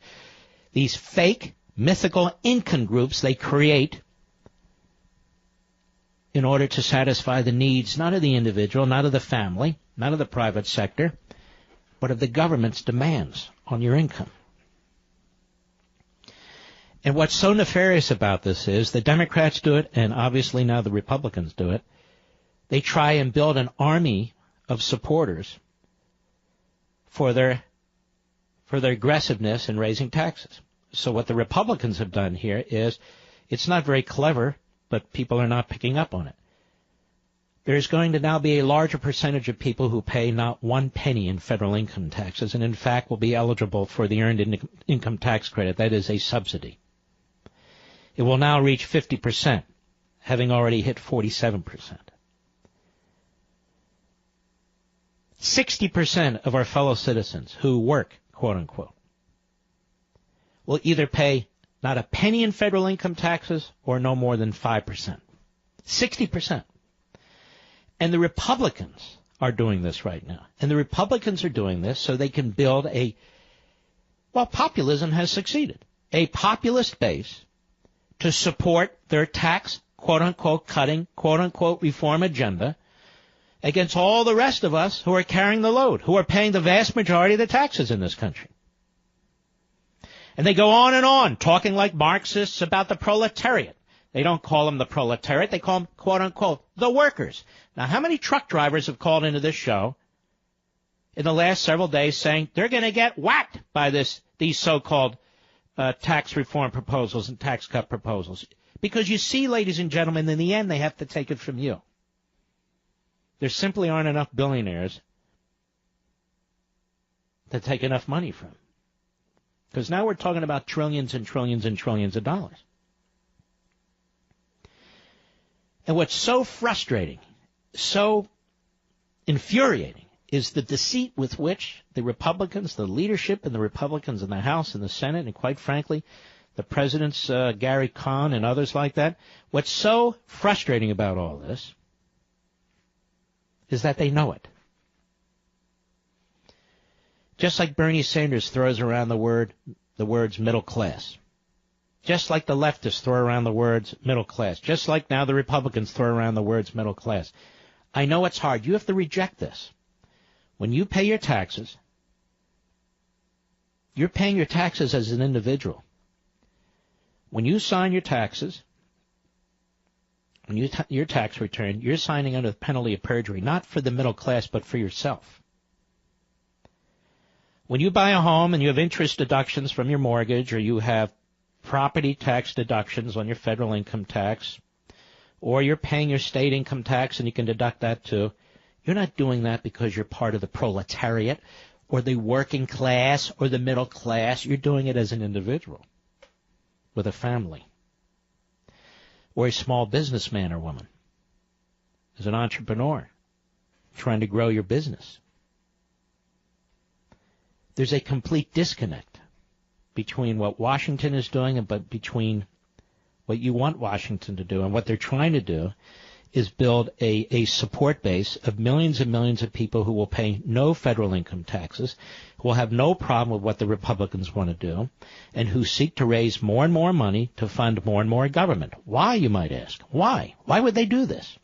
These fake, mythical income groups they create in order to satisfy the needs not of the individual, not of the family, not of the private sector, but of the government's demands on your income. And what's so nefarious about this is the Democrats do it, and obviously now the Republicans do it. They try and build an army of supporters for their aggressiveness in raising taxes. So what the Republicans have done here is, it's not very clever, but people are not picking up on it. There's going to now be a larger percentage of people who pay not 1 penny in federal income taxes, and in fact will be eligible for the Earned Income Tax Credit. That is a subsidy. It will now reach 50%, having already hit 47%. 60% of our fellow citizens who work, quote unquote, will either pay not a penny in federal income taxes or no more than 5%. 60%. And the Republicans are doing this right now. And the Republicans are doing this so they can build populism has succeeded, a populist base to support their tax, quote-unquote, cutting, quote-unquote, reform agenda against all the rest of us who are carrying the load, who are paying the vast majority of the taxes in this country. And they go on, talking like Marxists about the proletariat. They don't call them the proletariat. They call them, quote-unquote, the workers. Now, how many truck drivers have called into this show in the last several days saying they're going to get whacked by these so-called tax reform proposals and tax cut proposals? Because you see, ladies and gentlemen, in the end, they have to take it from you. There simply aren't enough billionaires to take enough money from. Because now we're talking about trillions and trillions and trillions of dollars. And what's so frustrating, so infuriating, is the deceit with which the Republicans, the leadership and the Republicans in the House and the Senate, and quite frankly, the presidents, Gary Cohn and others like that, what's so frustrating about all this is that they know it. Just like Bernie Sanders throws around the words middle class. Just like the leftists throw around the words middle class. Just like now the Republicans throw around the words middle class. I know it's hard. You have to reject this. When you pay your taxes, you're paying your taxes as an individual. When you sign your taxes, your tax return, you're signing under the penalty of perjury, not for the middle class, but for yourself. When you buy a home and you have interest deductions from your mortgage, or you have property tax deductions on your federal income tax, or you're paying your state income tax and you can deduct that too, you're not doing that because you're part of the proletariat or the working class or the middle class. You're doing it as an individual with a family, or a small businessman or woman, as an entrepreneur trying to grow your business. There's a complete disconnect between what Washington is doing but between what you want Washington to do. And what they're trying to do is build a support base of millions and millions of people who will pay no federal income taxes, who will have no problem with what the Republicans want to do, and who seek to raise more and more money to fund more and more government. Why, you might ask? Why? Why would they do this?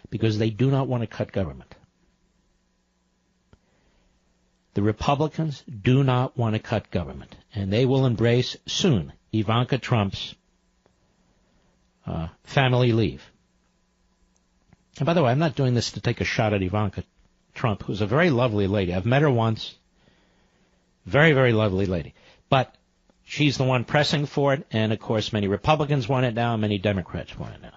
Because they do not want to cut government. The Republicans do not want to cut government, and they will embrace soon Ivanka Trump's family leave. And by the way, I'm not doing this to take a shot at Ivanka Trump, who's a very lovely lady. I've met her once. Very, very lovely lady. But she's the one pressing for it, and of course many Republicans want it now, many Democrats want it now.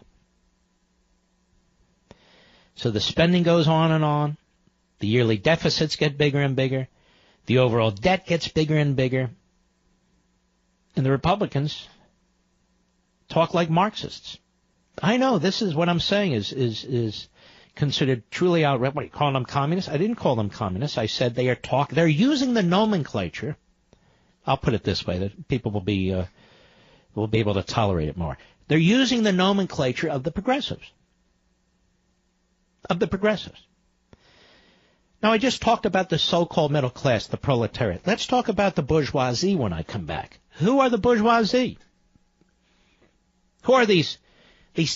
So the spending goes on and on. The yearly deficits get bigger and bigger. The overall debt gets bigger and bigger. And the Republicans talk like Marxists. I know this is what I'm saying is considered truly outrageous. What, you calling them communists? I didn't call them communists. I said they're using the nomenclature. I'll put it this way, that people will be able to tolerate it more. They're using the nomenclature of the progressives. Now, I just talked about the so-called middle class, the proletariat. Let's talk about the bourgeoisie when I come back. Who are the bourgeoisie? Who are these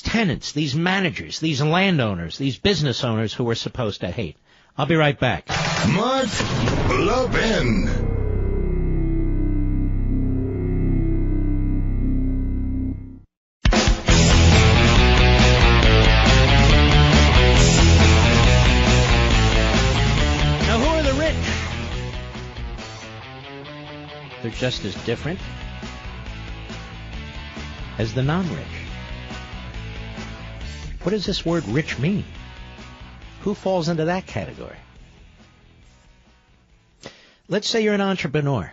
tenants, these managers, these landowners, these business owners who we're supposed to hate? I'll be right back. Mark Levin. They're just as different as the non-rich. What does this word rich mean? Who falls into that category? Let's say you're an entrepreneur.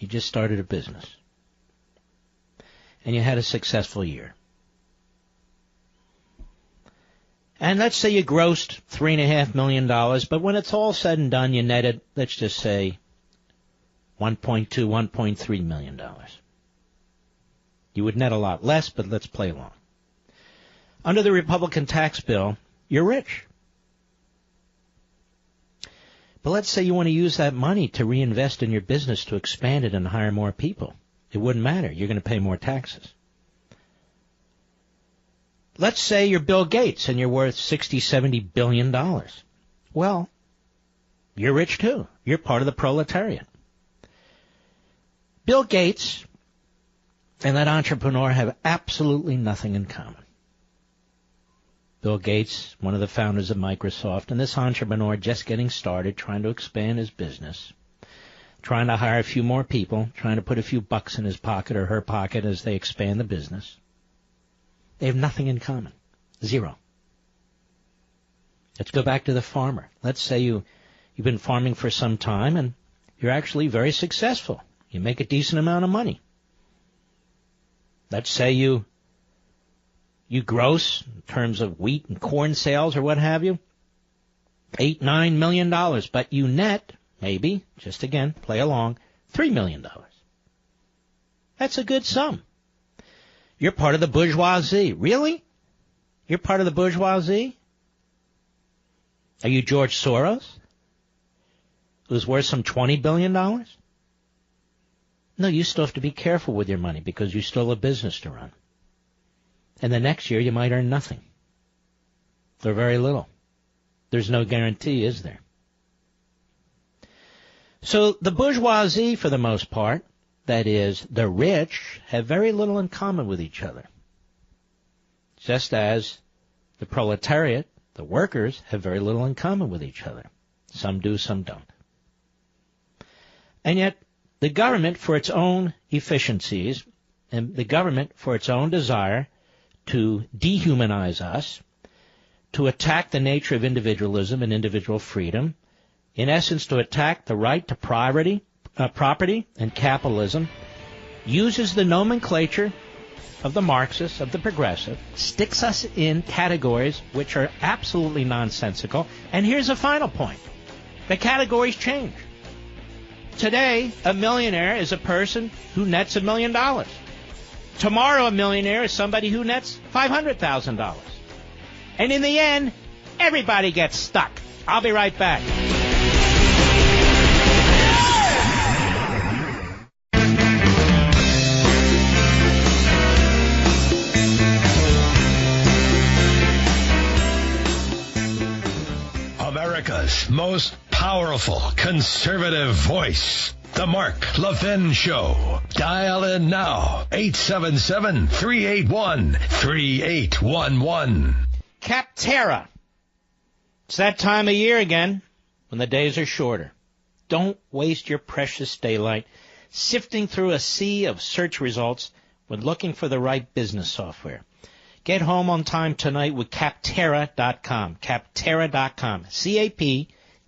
You just started a business. And you had a successful year. And let's say you grossed $3.5 million, but when it's all said and done, you netted, let's just say, $1.2, $1.3 million. You would net a lot less, but let's play along. Under the Republican tax bill, you're rich. But let's say you want to use that money to reinvest in your business to expand it and hire more people. It wouldn't matter. You're going to pay more taxes. Let's say you're Bill Gates and you're worth $60, $70 billion. Well, you're rich too. You're part of the proletariat. Bill Gates and that entrepreneur have absolutely nothing in common. Bill Gates, one of the founders of Microsoft, and this entrepreneur just getting started, trying to expand his business, trying to hire a few more people, trying to put a few bucks in his pocket or her pocket as they expand the business. They have nothing in common. Zero. Let's go back to the farmer. Let's say you've been farming for some time and you're actually very successful. You make a decent amount of money. Let's say you gross, in terms of wheat and corn sales or what have you, $8-9 million, but you net, maybe, just again, play along, $3 million. That's a good sum. You're part of the bourgeoisie. Really? You're part of the bourgeoisie? Are you George Soros, who's worth some $20 billion? No, you still have to be careful with your money because you still have a business to run. And the next year you might earn nothing. Or very little. There's no guarantee, is there? So the bourgeoisie, for the most part, that is, the rich, have very little in common with each other. Just as the proletariat, the workers, have very little in common with each other. Some do, some don't. And yet, the government, for its own efficiencies, and the government, for its own desire to dehumanize us, to attack the nature of individualism and individual freedom, in essence, to attack the right to property and capitalism, uses the nomenclature of the Marxists, of the progressive, sticks us in categories which are absolutely nonsensical. And here's a final point. The categories change. Today, a millionaire is a person who nets $1 million. Tomorrow, a millionaire is somebody who nets $500,000. And in the end, everybody gets stuck. I'll be right back. America's most powerful conservative voice. The Mark Levin Show. Dial in now. 877-381-3811. Capterra. It's that time of year again when the days are shorter. Don't waste your precious daylight sifting through a sea of search results when looking for the right business software. Get home on time tonight with Capterra.com. Capterra.com.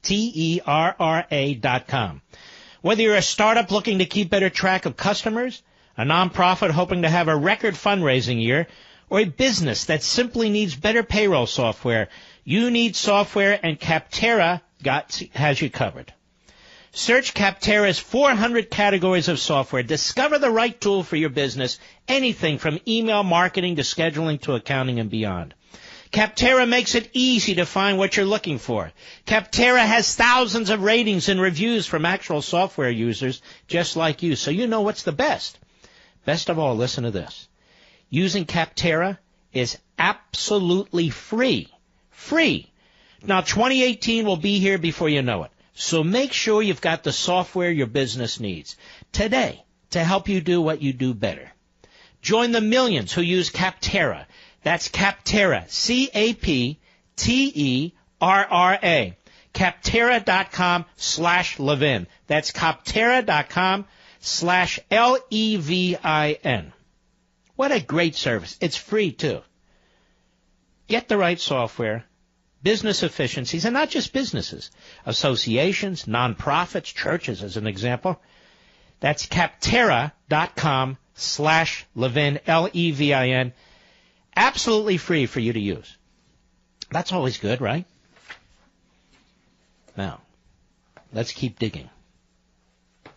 Capterra.com. Whether you're a startup looking to keep better track of customers, a nonprofit hoping to have a record fundraising year, or a business that simply needs better payroll software, you need software, and Capterra has you covered. Search Capterra's 400 categories of software. Discover the right tool for your business, anything from email marketing to scheduling to accounting and beyond. Capterra makes it easy to find what you're looking for. Capterra has thousands of ratings and reviews from actual software users just like you, so you know what's the best. Best of all, listen to this. Using Capterra is absolutely free. Free. Now, 2018 will be here before you know it. So make sure you've got the software your business needs today to help you do what you do better. Join the millions who use Capterra. That's Capterra, C-A-P-T-E-R-R-A. Capterra.com/Levin. That's Capterra.com/Levin. What a great service. It's free, too. Get the right software, business efficiencies, and not just businesses, associations, nonprofits, churches, as an example. That's Capterra.com/Levin, Levin. Absolutely free for you to use. That's always good, right? Now, let's keep digging.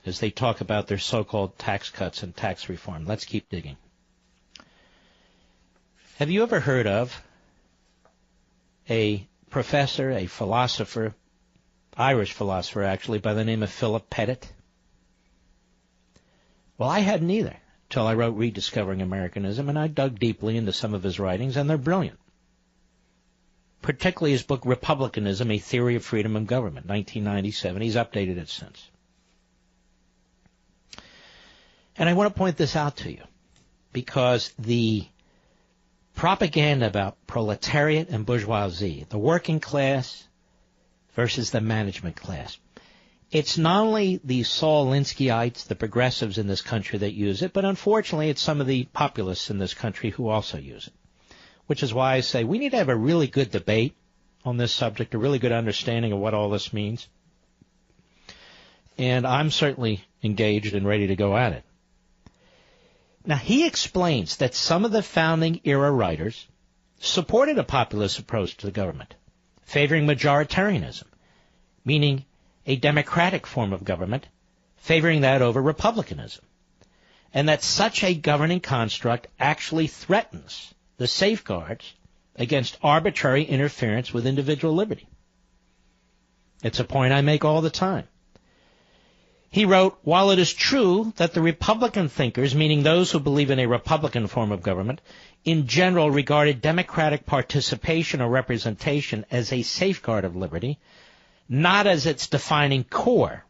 As they talk about their so-called tax cuts and tax reform, let's keep digging. Have you ever heard of a professor, a philosopher, Irish philosopher actually, by the name of Philip Pettit? Well, I hadn't either, till I wrote Rediscovering Americanism, and I dug deeply into some of his writings, and they're brilliant. Particularly his book, Republicanism, A Theory of Freedom and Government, 1997. He's updated it since. And I want to point this out to you, because the propaganda about proletariat and bourgeoisie, the working class versus the management class, it's not only the Saul Alinskyites, the progressives in this country that use it, but unfortunately it's some of the populists in this country who also use it. Which is why I say we need to have a really good debate on this subject, a really good understanding of what all this means. And I'm certainly engaged and ready to go at it. Now, he explains that some of the founding era writers supported a populist approach to the government, favoring majoritarianism, meaning a democratic form of government, favoring that over republicanism, and that such a governing construct actually threatens the safeguards against arbitrary interference with individual liberty. It's a point I make all the time. He wrote, while it is true that the Republican thinkers, meaning those who believe in a Republican form of government, in general regarded democratic participation or representation as a safeguard of liberty, not as its defining core.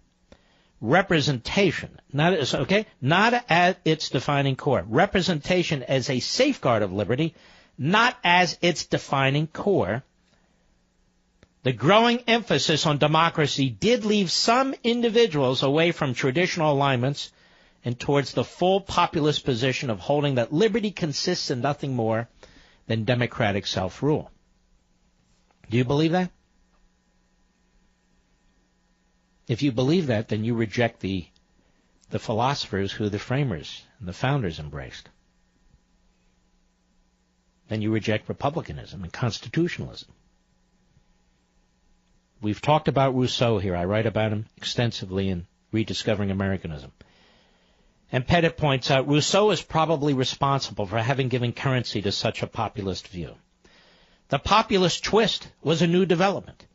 Representation, not as its defining core. Representation as a safeguard of liberty, not as its defining core. The growing emphasis on democracy did leave some individuals away from traditional alignments and towards the full populist position of holding that liberty consists in nothing more than democratic self-rule. Do you believe that? If you believe that, then you reject the philosophers who the framers and the founders embraced. Then you reject republicanism and constitutionalism. We've talked about Rousseau here. I write about him extensively in Rediscovering Americanism. And Pettit points out Rousseau is probably responsible for having given currency to such a populist view. The populist twist was a new development,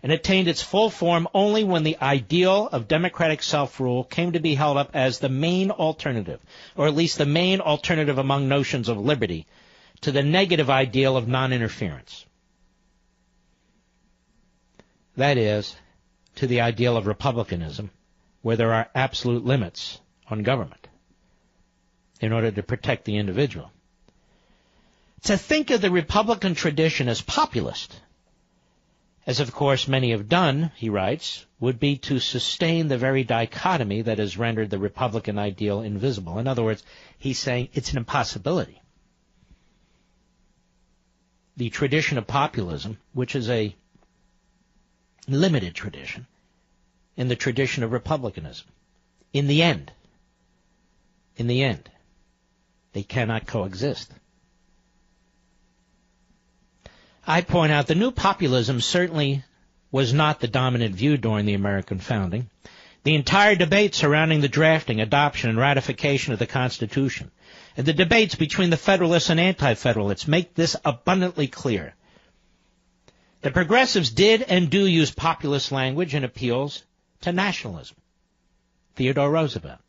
and attained its full form only when the ideal of democratic self-rule came to be held up as the main alternative, or at least the main alternative among notions of liberty, to the negative ideal of non-interference. That is, to the ideal of republicanism, where there are absolute limits on government in order to protect the individual. To think of the Republican tradition as populist, as of course many have done, he writes, would be to sustain the very dichotomy that has rendered the Republican ideal invisible. In other words, he's saying it's an impossibility. The tradition of populism, which is a limited tradition, in the tradition of republicanism, in the end, they cannot coexist. I point out the new populism certainly was not the dominant view during the American founding. The entire debate surrounding the drafting, adoption, and ratification of the Constitution, and the debates between the Federalists and Anti-Federalists make this abundantly clear. The progressives did and do use populist language and appeals to nationalism. Theodore Roosevelt,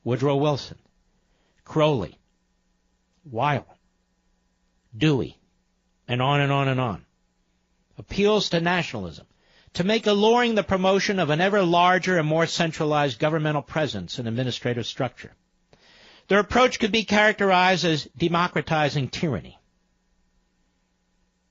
Woodrow Wilson, Crowley, Weil, Dewey, and on and on and on. Appeals to nationalism, to make alluring the promotion of an ever larger and more centralized governmental presence and administrative structure. Their approach could be characterized as democratizing tyranny.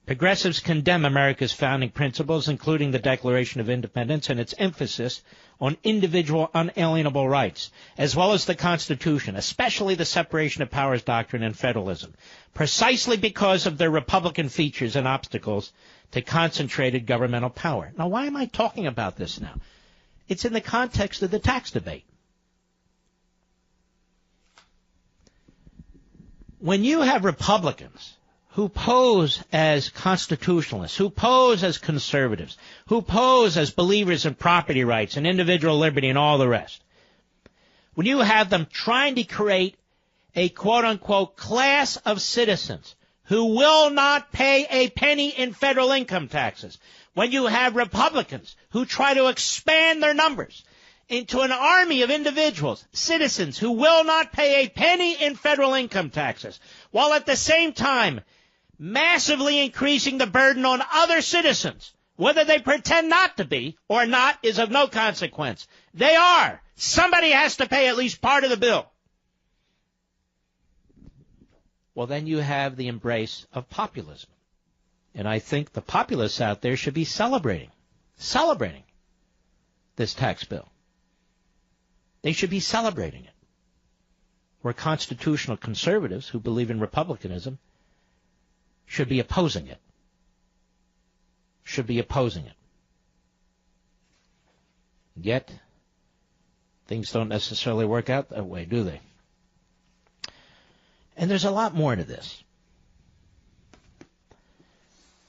Progressives condemn America's founding principles, including the Declaration of Independence and its emphasis on individual unalienable rights, as well as the Constitution, especially the separation of powers doctrine and federalism, precisely because of their Republican features and obstacles to concentrated governmental power. Now, why am I talking about this now? It's in the context of the tax debate. When you have Republicans who pose as constitutionalists, who pose as conservatives, who pose as believers in property rights and individual liberty and all the rest, when you have them trying to create a quote-unquote class of citizens who will not pay a penny in federal income taxes, when you have Republicans who try to expand their numbers into an army of individuals, citizens who will not pay a penny in federal income taxes, while at the same time massively increasing the burden on other citizens, whether they pretend not to be or not is of no consequence. They are. Somebody has to pay at least part of the bill. Well, then you have the embrace of populism. And I think the populists out there should be celebrating this tax bill. They should be celebrating it. Where constitutional conservatives who believe in republicanism should be opposing it. Yet, things don't necessarily work out that way, do they? And there's a lot more to this.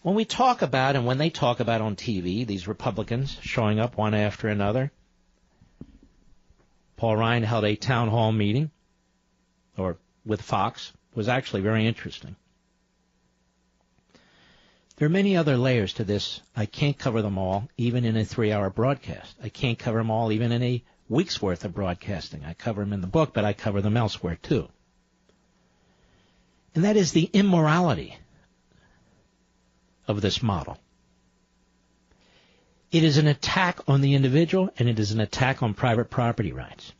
When we talk about, and when they talk about on TV, these Republicans showing up one after another, Paul Ryan held a town hall meeting, or with Fox, was actually very interesting. There are many other layers to this. I can't cover them all, even in a 3-hour broadcast. I can't cover them all, even in a week's worth of broadcasting. I cover them in the book, but I cover them elsewhere, too. And that is the immorality of this model. It is an attack on the individual, and it is an attack on private property rights.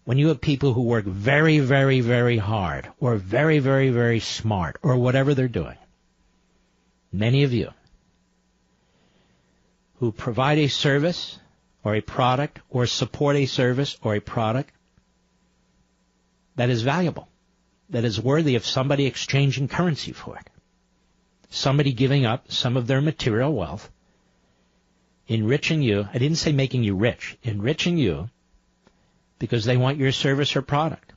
When you have people who work very, very, very hard, or very, very, very smart, or whatever they're doing, many of you who provide a service or a product or support a service or a product that is valuable, that is worthy of somebody exchanging currency for it, somebody giving up some of their material wealth, enriching you. I didn't say making you rich, enriching you because they want your service or product.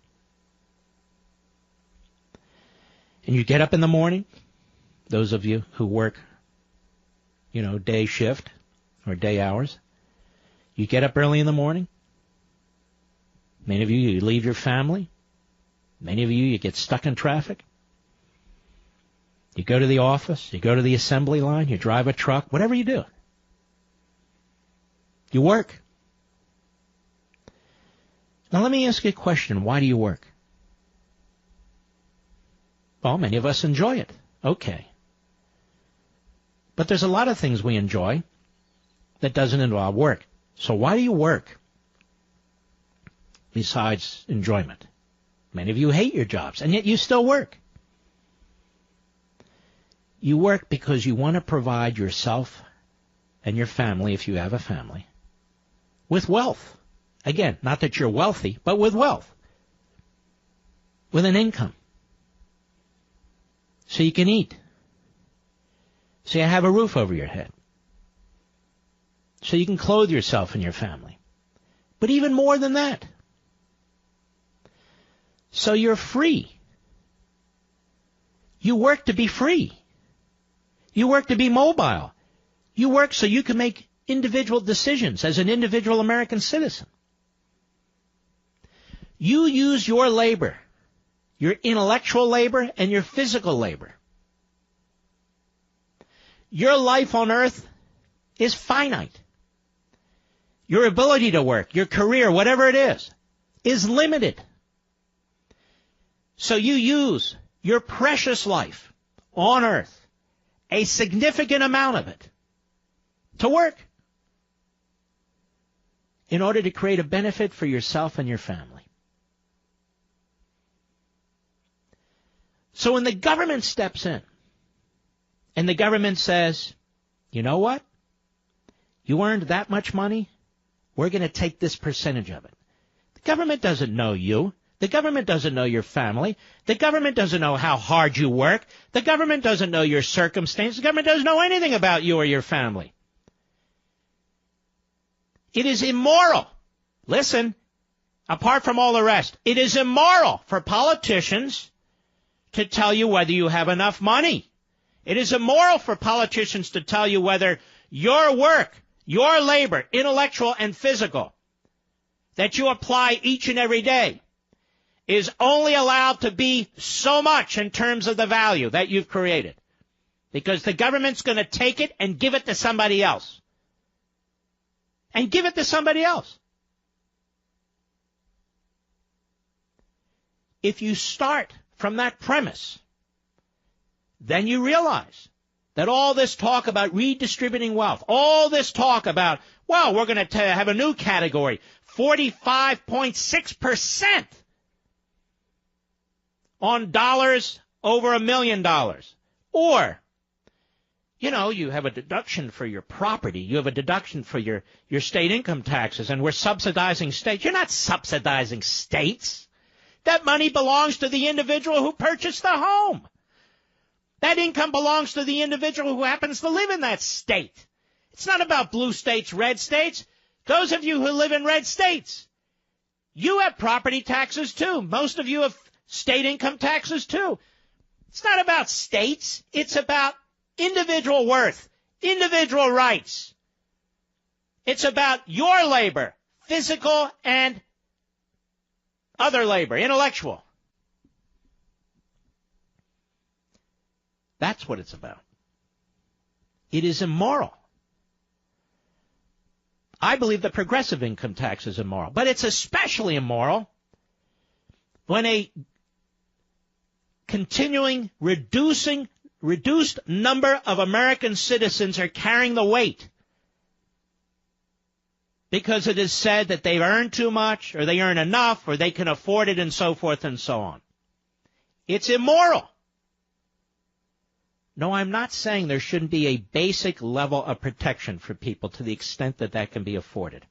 And you get up in the morning, those of you who work, day shift or day hours, you get up early in the morning. Many of you leave your family. Many of you get stuck in traffic. You go to the office, you go to the assembly line, you drive a truck, whatever you do. You work. Now let me ask you a question. Why do you work? Well, many of us enjoy it. Okay. But there's a lot of things we enjoy that doesn't involve work. So why do you work besides enjoyment? Many of you hate your jobs, and yet you still work. You work because you want to provide yourself and your family, if you have a family, with wealth. Again, not that you're wealthy, but with wealth. With an income. So you can eat. So you have a roof over your head. So you can clothe yourself and your family. But even more than that. So you're free. You work to be free. You work to be mobile. You work so you can make individual decisions as an individual American citizen. You use your labor, your intellectual labor and your physical labor. Your life on earth is finite. Your ability to work, your career, whatever it is limited. So you use your precious life on earth, a significant amount of it, to work in order to create a benefit for yourself and your family. So when the government steps in and the government says, you know what? You earned that much money. We're going to take this percentage of it. The government doesn't know you. The government doesn't know your family. The government doesn't know how hard you work. The government doesn't know your circumstances. The government doesn't know anything about you or your family. It is immoral. Listen, apart from all the rest, it is immoral for politicians to tell you whether you have enough money. It is immoral for politicians to tell you whether your work, your labor, intellectual and physical, that you apply each and every day, is only allowed to be so much in terms of the value that you've created. Because the government's going to take it and give it to somebody else. And give it to somebody else. If you start from that premise, then you realize that all this talk about redistributing wealth, all this talk about, well, we're going to have a new category, 45.6% on dollars over $1 million. Or, you know, you have a deduction for your property. You have a deduction for your state income taxes, and we're subsidizing states. You're not subsidizing states. That money belongs to the individual who purchased the home. That income belongs to the individual who happens to live in that state. It's not about blue states, red states. Those of you who live in red states, you have property taxes too. Most of you have state income taxes too. It's not about states. It's about individual worth, individual rights. It's about your labor, physical and other labor, intellectual. That's what it's about. It is immoral. I believe the progressive income tax is immoral, but it's especially immoral when a continuing reduced number of American citizens are carrying the weight because it is said that they earn too much or they earn enough or they can afford it and so forth and so on. It's immoral. No, I'm not saying there shouldn't be a basic level of protection for people to the extent that that can be afforded.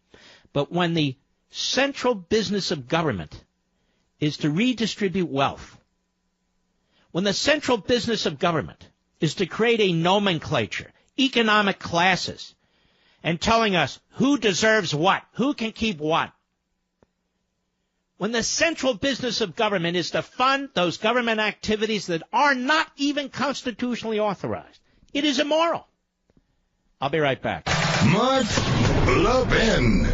But when the central business of government is to redistribute wealth, when the central business of government is to create a nomenclature, economic classes, and telling us who deserves what, who can keep what, when the central business of government is to fund those government activities that are not even constitutionally authorized, it is immoral. I'll be right back. Mark Levin.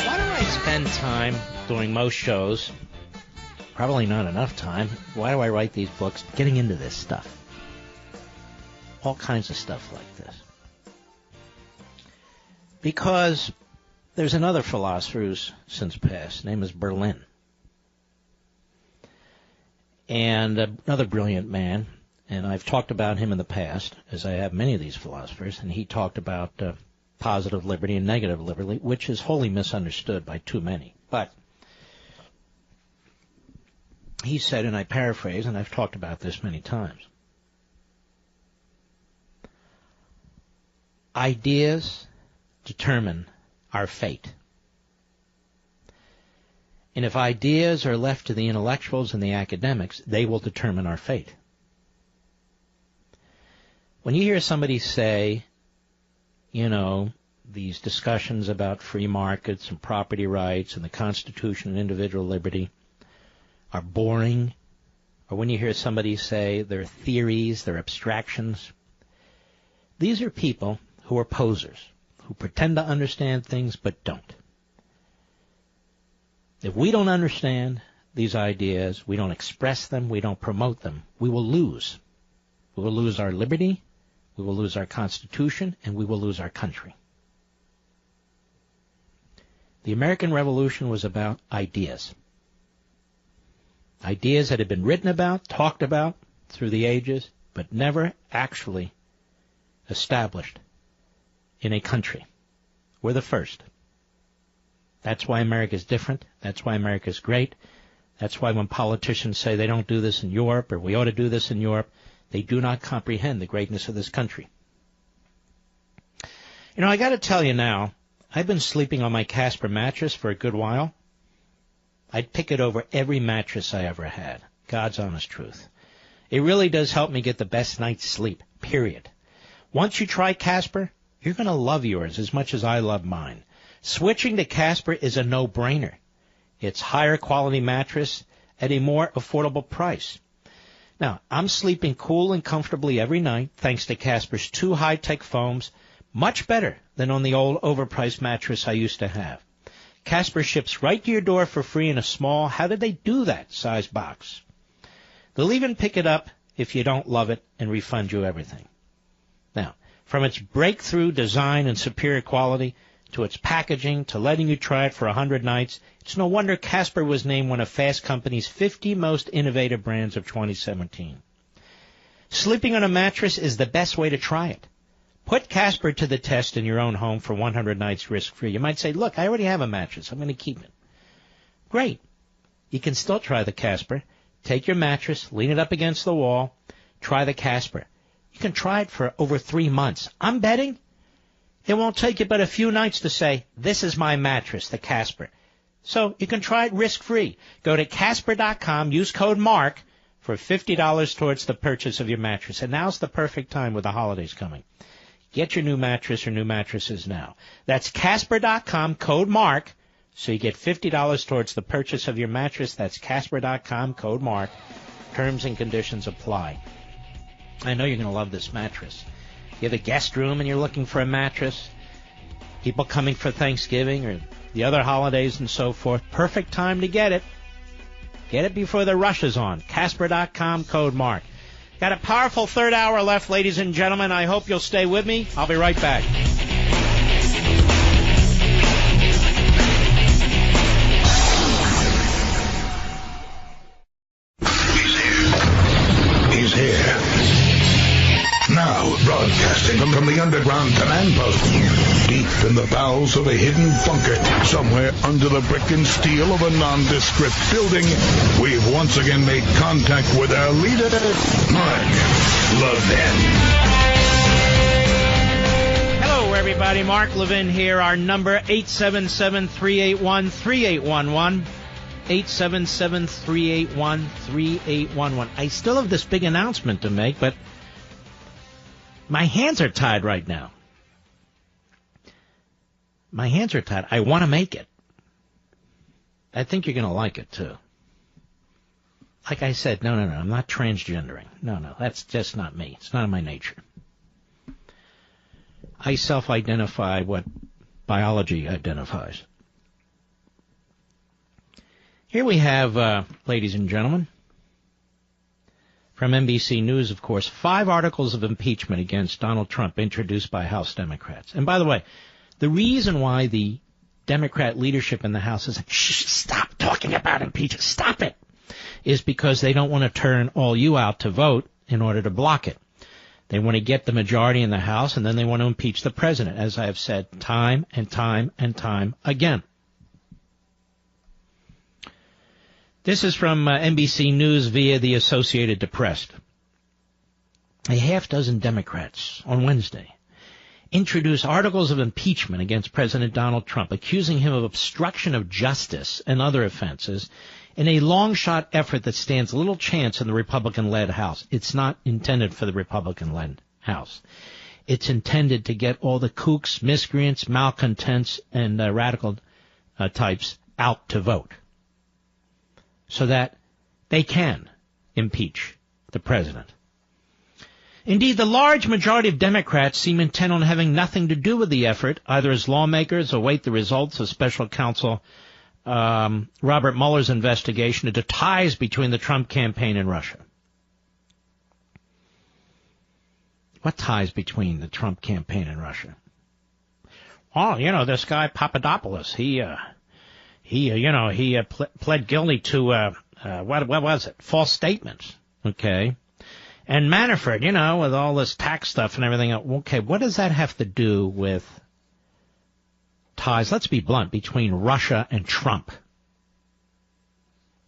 Why do I spend time doing most shows? Probably not enough time. Why do I write these books? Getting into this stuff. All kinds of stuff like this. Because there's another philosopher who's since passed. His name is Berlin. And another brilliant man. And I've talked about him in the past, as I have many of these philosophers. And he talked about positive liberty and negative liberty, which is wholly misunderstood by too many. But he said, and I paraphrase, and I've talked about this many times, ideas determine our fate. And if ideas are left to the intellectuals and the academics, they will determine our fate. When you hear somebody say these discussions about free markets and property rights and the Constitution and individual liberty are boring, or when you hear somebody say they're theories, they're abstractions, these are people who are posers, who pretend to understand things but don't. If we don't understand these ideas, we don't express them, we don't promote them, we will lose. We will lose our liberty, we will lose our Constitution, and we will lose our country. The American Revolution was about ideas. Ideas that had been written about, talked about through the ages, but never actually established in a country. We're the first. That's why America's different. That's why America's great. That's why when politicians say they don't do this in Europe or we ought to do this in Europe, they do not comprehend the greatness of this country. I got to tell you now, I've been sleeping on my Casper mattress for a good while. I'd pick it over every mattress I ever had. God's honest truth. It really does help me get the best night's sleep, period. Once you try Casper, you're going to love yours as much as I love mine. Switching to Casper is a no-brainer. It's higher quality mattress at a more affordable price. Now, I'm sleeping cool and comfortably every night thanks to Casper's 2 high-tech foams, much better than on the old overpriced mattress I used to have. Casper ships right to your door for free in a small, how did they do that, size box. They'll even pick it up if you don't love it and refund you everything. Now, from its breakthrough design and superior quality to its packaging to letting you try it for 100 nights, it's no wonder Casper was named one of Fast Company's 50 most innovative brands of 2017. Sleeping on a mattress is the best way to try it. Put Casper to the test in your own home for 100 nights risk-free. You might say, look, I already have a mattress. I'm going to keep it. Great. You can still try the Casper. Take your mattress, lean it up against the wall, try the Casper. You can try it for over 3 months. I'm betting it won't take you but a few nights to say, this is my mattress, the Casper. So you can try it risk-free. Go to Casper.com, use code MARK for $50 towards the purchase of your mattress. And now's the perfect time with the holidays coming. Get your new mattress or new mattresses now. That's Casper.com, code MARK, so you get $50 towards the purchase of your mattress. That's Casper.com, code MARK. Terms and conditions apply. I know you're going to love this mattress. You have a guest room and you're looking for a mattress. People coming for Thanksgiving or the other holidays and so forth. Perfect time to get it. Get it before the rush is on. Casper.com, code MARK. Got a powerful third hour left, ladies and gentlemen. I hope you'll stay with me. I'll be right back. He's here. Now, broadcasting from the underground command post, deep in the bowels of a hidden bunker, somewhere under the brick and steel of a nondescript building, we've once again made contact with our leader, Mark Levin. Hello, everybody. Mark Levin here. Our number, 877-381-3811. 877-381-3811. I still have this big announcement to make, but my hands are tied right now. My hands are tied. I want to make it. I think you're going to like it, too. Like I said, no, I'm not transgendering. No, that's just not me. It's not in my nature. I self-identify what biology identifies. Here we have, ladies and gentlemen, from NBC News, of course, 5 articles of impeachment against Donald Trump introduced by House Democrats. And by the way, the reason why the Democrat leadership in the House is like, shh, stop talking about impeachment, stop it, is because they don't want to turn all you out to vote in order to block it. They want to get the majority in the House, and then they want to impeach the president, as I have said time and time and time again. This is from NBC News via the Associated Press. A half-dozen Democrats on Wednesday introduced articles of impeachment against President Donald Trump, accusing him of obstruction of justice and other offenses in a long-shot effort that stands little chance in the Republican-led House. It's not intended for the Republican-led House. it's intended to get all the kooks, miscreants, malcontents, and radical types out to vote so that they can impeach the president. Indeed, the large majority of Democrats seem intent on having nothing to do with the effort, either as lawmakers await the results of special counsel Robert Mueller's investigation into ties between the Trump campaign and Russia. What ties between the Trump campaign and Russia? Oh, this guy Papadopoulos, he pled guilty to what was it? False statements. Okay. And Manafort, with all this tax stuff and everything. Okay, what does that have to do with ties, let's be blunt, between Russia and Trump?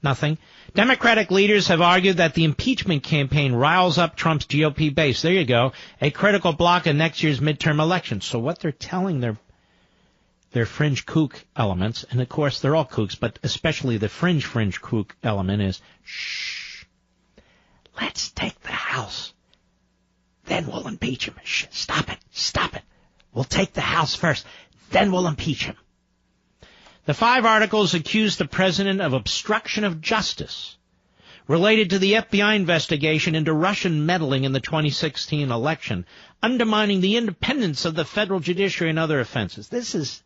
Nothing. Democratic leaders have argued that the impeachment campaign riles up Trump's GOP base. There you go. A critical block in next year's midterm elections. So what they're telling their fringe kook elements, and of course they're all kooks, but especially the fringe kook element is, shh, let's take the House. Then we'll impeach him. Shh, stop it. We'll take the House first. Then we'll impeach him. The 5 articles accuse the president of obstruction of justice related to the FBI investigation into Russian meddling in the 2016 election, undermining the independence of the federal judiciary and other offenses. This is,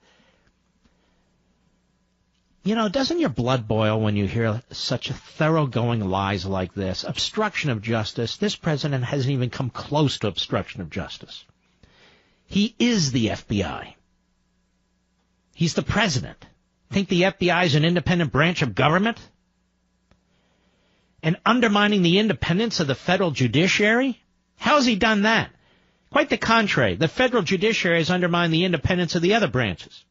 doesn't your blood boil when you hear such thoroughgoing lies like this? Obstruction of justice. This president hasn't even come close to obstruction of justice. He is the FBI. He's the president. Think the FBI is an independent branch of government? And undermining the independence of the federal judiciary? How has he done that? Quite the contrary. The federal judiciary has undermined the independence of the other branches.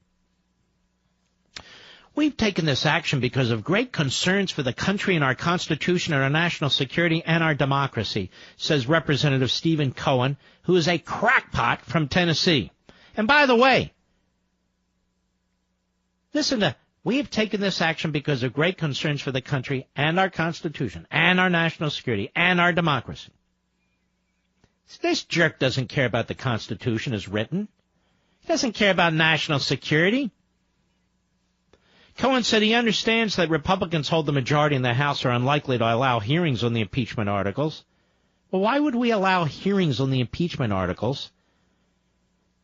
We've taken this action because of great concerns for the country and our Constitution and our national security and our democracy, says Representative Stephen Cohen, who is a crackpot from Tennessee. And by the way, we have taken this action because of great concerns for the country and our Constitution and our national security and our democracy. This jerk doesn't care about the Constitution as written. He doesn't care about national security. Cohen said he understands that Republicans hold the majority in the House are unlikely to allow hearings on the impeachment articles. Well, why would we allow hearings on the impeachment articles?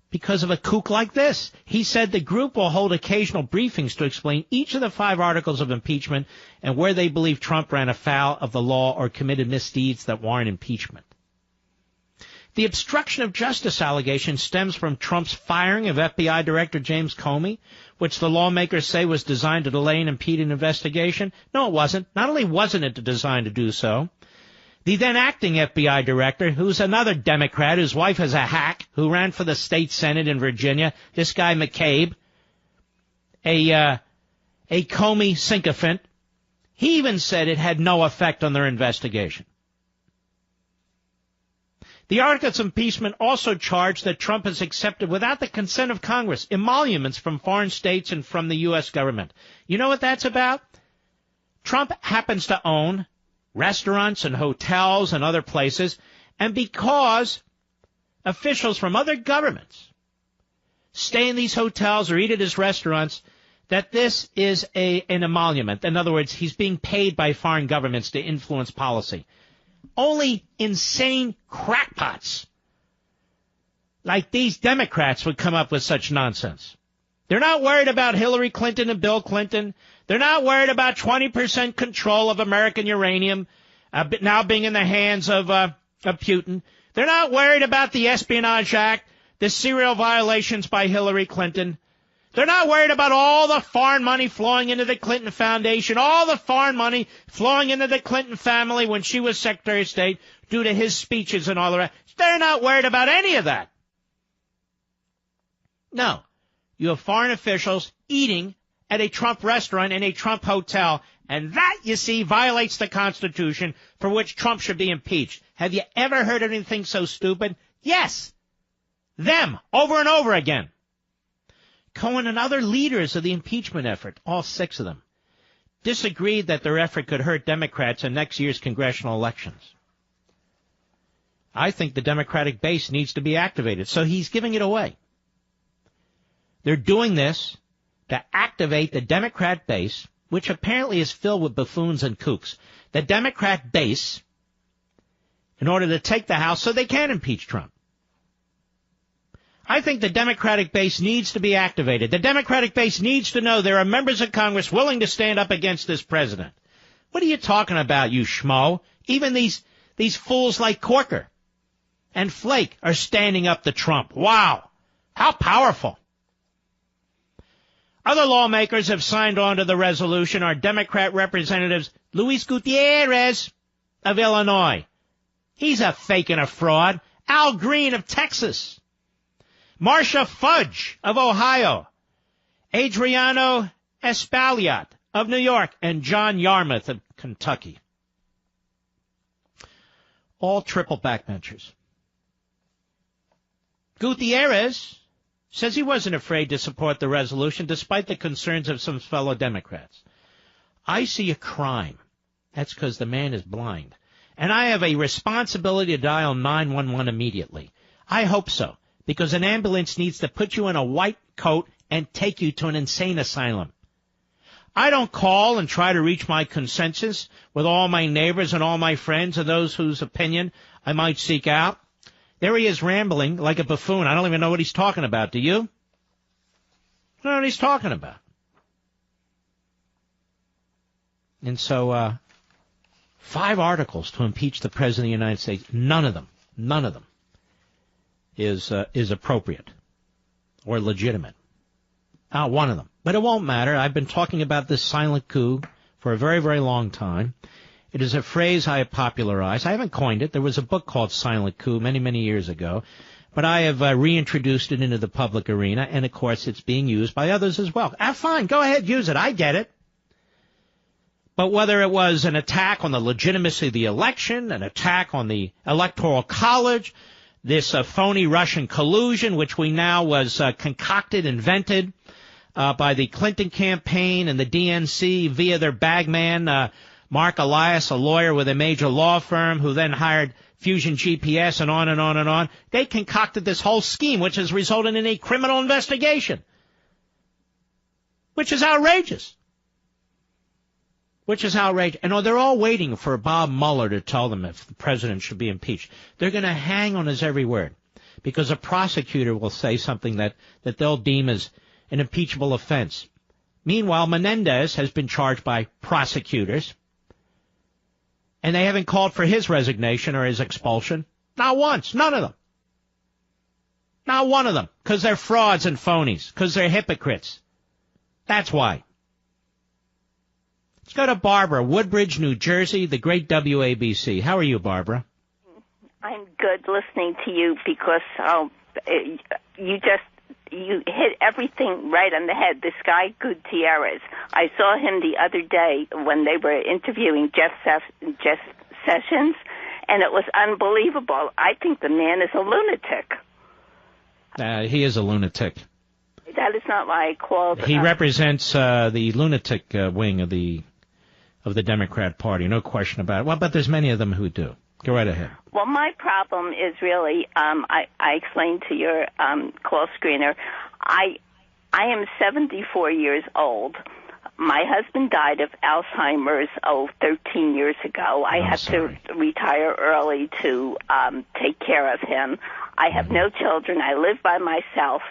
Because of a kook like this. He said the group will hold occasional briefings to explain each of the 5 articles of impeachment and where they believe Trump ran afoul of the law or committed misdeeds that warrant impeachment. The obstruction of justice allegation stems from Trump's firing of FBI Director James Comey, which the lawmakers say was designed to delay and impede an investigation. No, it wasn't. Not only wasn't it designed to do so, the then acting FBI director, who's another Democrat, whose wife is a hack, who ran for the state Senate in Virginia, this guy McCabe, a Comey sycophant, he even said it had no effect on their investigation. The articles of impeachment also charged that Trump has accepted, without the consent of Congress, emoluments from foreign states and from the U.S. government. You know what that's about? Trump happens to own restaurants and hotels and other places, and because officials from other governments stay in these hotels or eat at his restaurants, that this is an emolument. In other words, he's being paid by foreign governments to influence policy. Only insane crackpots like these Democrats would come up with such nonsense. They're not worried about Hillary Clinton and Bill Clinton. They're not worried about 20% control of American uranium now being in the hands of Putin. They're not worried about the Espionage Act, the serial violations by Hillary Clinton. They're not worried about all the foreign money flowing into the Clinton Foundation, all the foreign money flowing into the Clinton family when she was Secretary of State due to his speeches and all the rest. They're not worried about any of that. No. You have foreign officials eating at a Trump restaurant in a Trump hotel, and that, you see, violates the Constitution, for which Trump should be impeached. Have you ever heard anything so stupid? Yes. Them, over and over again. Cohen and other leaders of the impeachment effort, all 6 of them, disagreed that their effort could hurt Democrats in next year's congressional elections. I think the Democratic base needs to be activated. So he's giving it away. They're doing this to activate the Democrat base, which apparently is filled with buffoons and kooks. The Democrat base, in order to take the House so they can impeach Trump. I think the Democratic base needs to be activated. The Democratic base needs to know there are members of Congress willing to stand up against this president. What are you talking about, you schmo? Even these fools like Corker and Flake are standing up to Trump. Wow. How powerful. Other lawmakers have signed on to the resolution are Democrat Representatives Luis Gutierrez of Illinois. He's a fake and a fraud. Al Green of Texas. Marcia Fudge of Ohio. Adriano Espaillat of New York. And John Yarmouth of Kentucky. All triple backbenchers. Gutierrez says he wasn't afraid to support the resolution despite the concerns of some fellow Democrats. I see a crime. That's because the man is blind. And I have a responsibility to dial 911 immediately. I hope so, because an ambulance needs to put you in a white coat and take you to an insane asylum. I don't call and try to reach my consensus with all my neighbors and all my friends and those whose opinion I might seek out. There he is rambling like a buffoon. I don't even know what he's talking about. Do you? I don't know what he's talking about. And so, 5 articles to impeach the President of the United States. None of them is appropriate or legitimate. Not one of them. But it won't matter. I've been talking about this silent coup for a very, very long time. It is a phrase I have popularized. I haven't coined it. There was a book called Silent Coup many, many years ago. But I have reintroduced it into the public arena, and, of course, it's being used by others as well. Fine, go ahead, use it. I get it. But whether it was an attack on the legitimacy of the election, an attack on the Electoral College, this phony Russian collusion, which we now was concocted, invented by the Clinton campaign and the DNC via their bagman, Mark Elias, a lawyer with a major law firm who then hired Fusion GPS and on and on and on. They concocted this whole scheme, which has resulted in a criminal investigation, which is outrageous. And they're all waiting for Bob Mueller to tell them if the president should be impeached. They're going to hang on his every word because a prosecutor will say something that they'll deem as an impeachable offense. Meanwhile, Menendez has been charged by prosecutors, and they haven't called for his resignation or his expulsion. Not once. None of them. Not one of them. Because they're frauds and phonies. Because they're hypocrites. That's why. Let's go to Barbara, Woodbridge, New Jersey, the great WABC. How are you, Barbara? I'm good listening to you because you hit everything right on the head. This guy, Gutierrez, I saw him the other day when they were interviewing Jeff Sessions, and it was unbelievable. I think the man is a lunatic. He is a lunatic. That is not why I called. He represents the lunatic wing of the Democrat Party, no question about it. Well, but there's many of them who do. Go right ahead. Well, my problem is really, I explained to your call screener, I am 74 years old. My husband died of Alzheimer's 13 years ago. I had to retire early to take care of him. I have no children. I live by myself.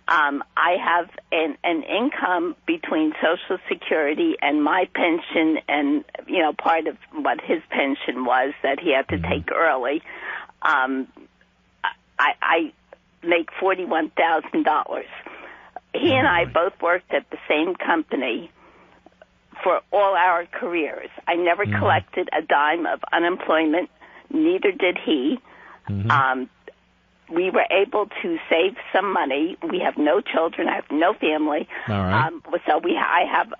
I have an income between Social Security and my pension, and part of what his pension was that he had to take early. I make $41,000. He and I both worked at the same company for all our careers. I never collected a dime of unemployment. Neither did he. We were able to save some money. We have no children. I have no family. All right. I have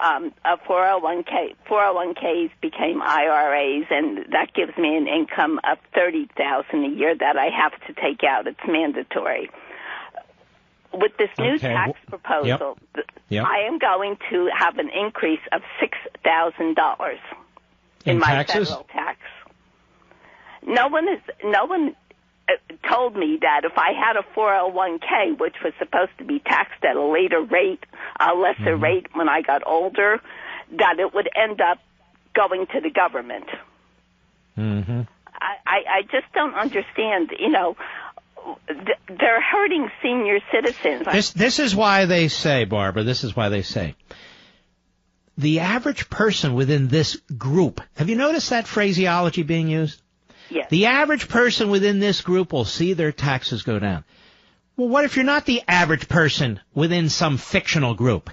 a 401k. 401ks became IRAs, and that gives me an income of $30,000 a year that I have to take out. It's mandatory. With this new tax proposal, I am going to have an increase of $6,000 in my taxes? federal tax. No one told me that if I had a 401k, which was supposed to be taxed at a later rate, a lesser rate when I got older, that it would end up going to the government. Mm-hmm. I just don't understand, they're hurting senior citizens. This is why they say, Barbara, this is why they say, the average person within this group, have you noticed that phraseology being used? Yes. The average person within this group will see their taxes go down. Well, what if you're not the average person within some fictional group?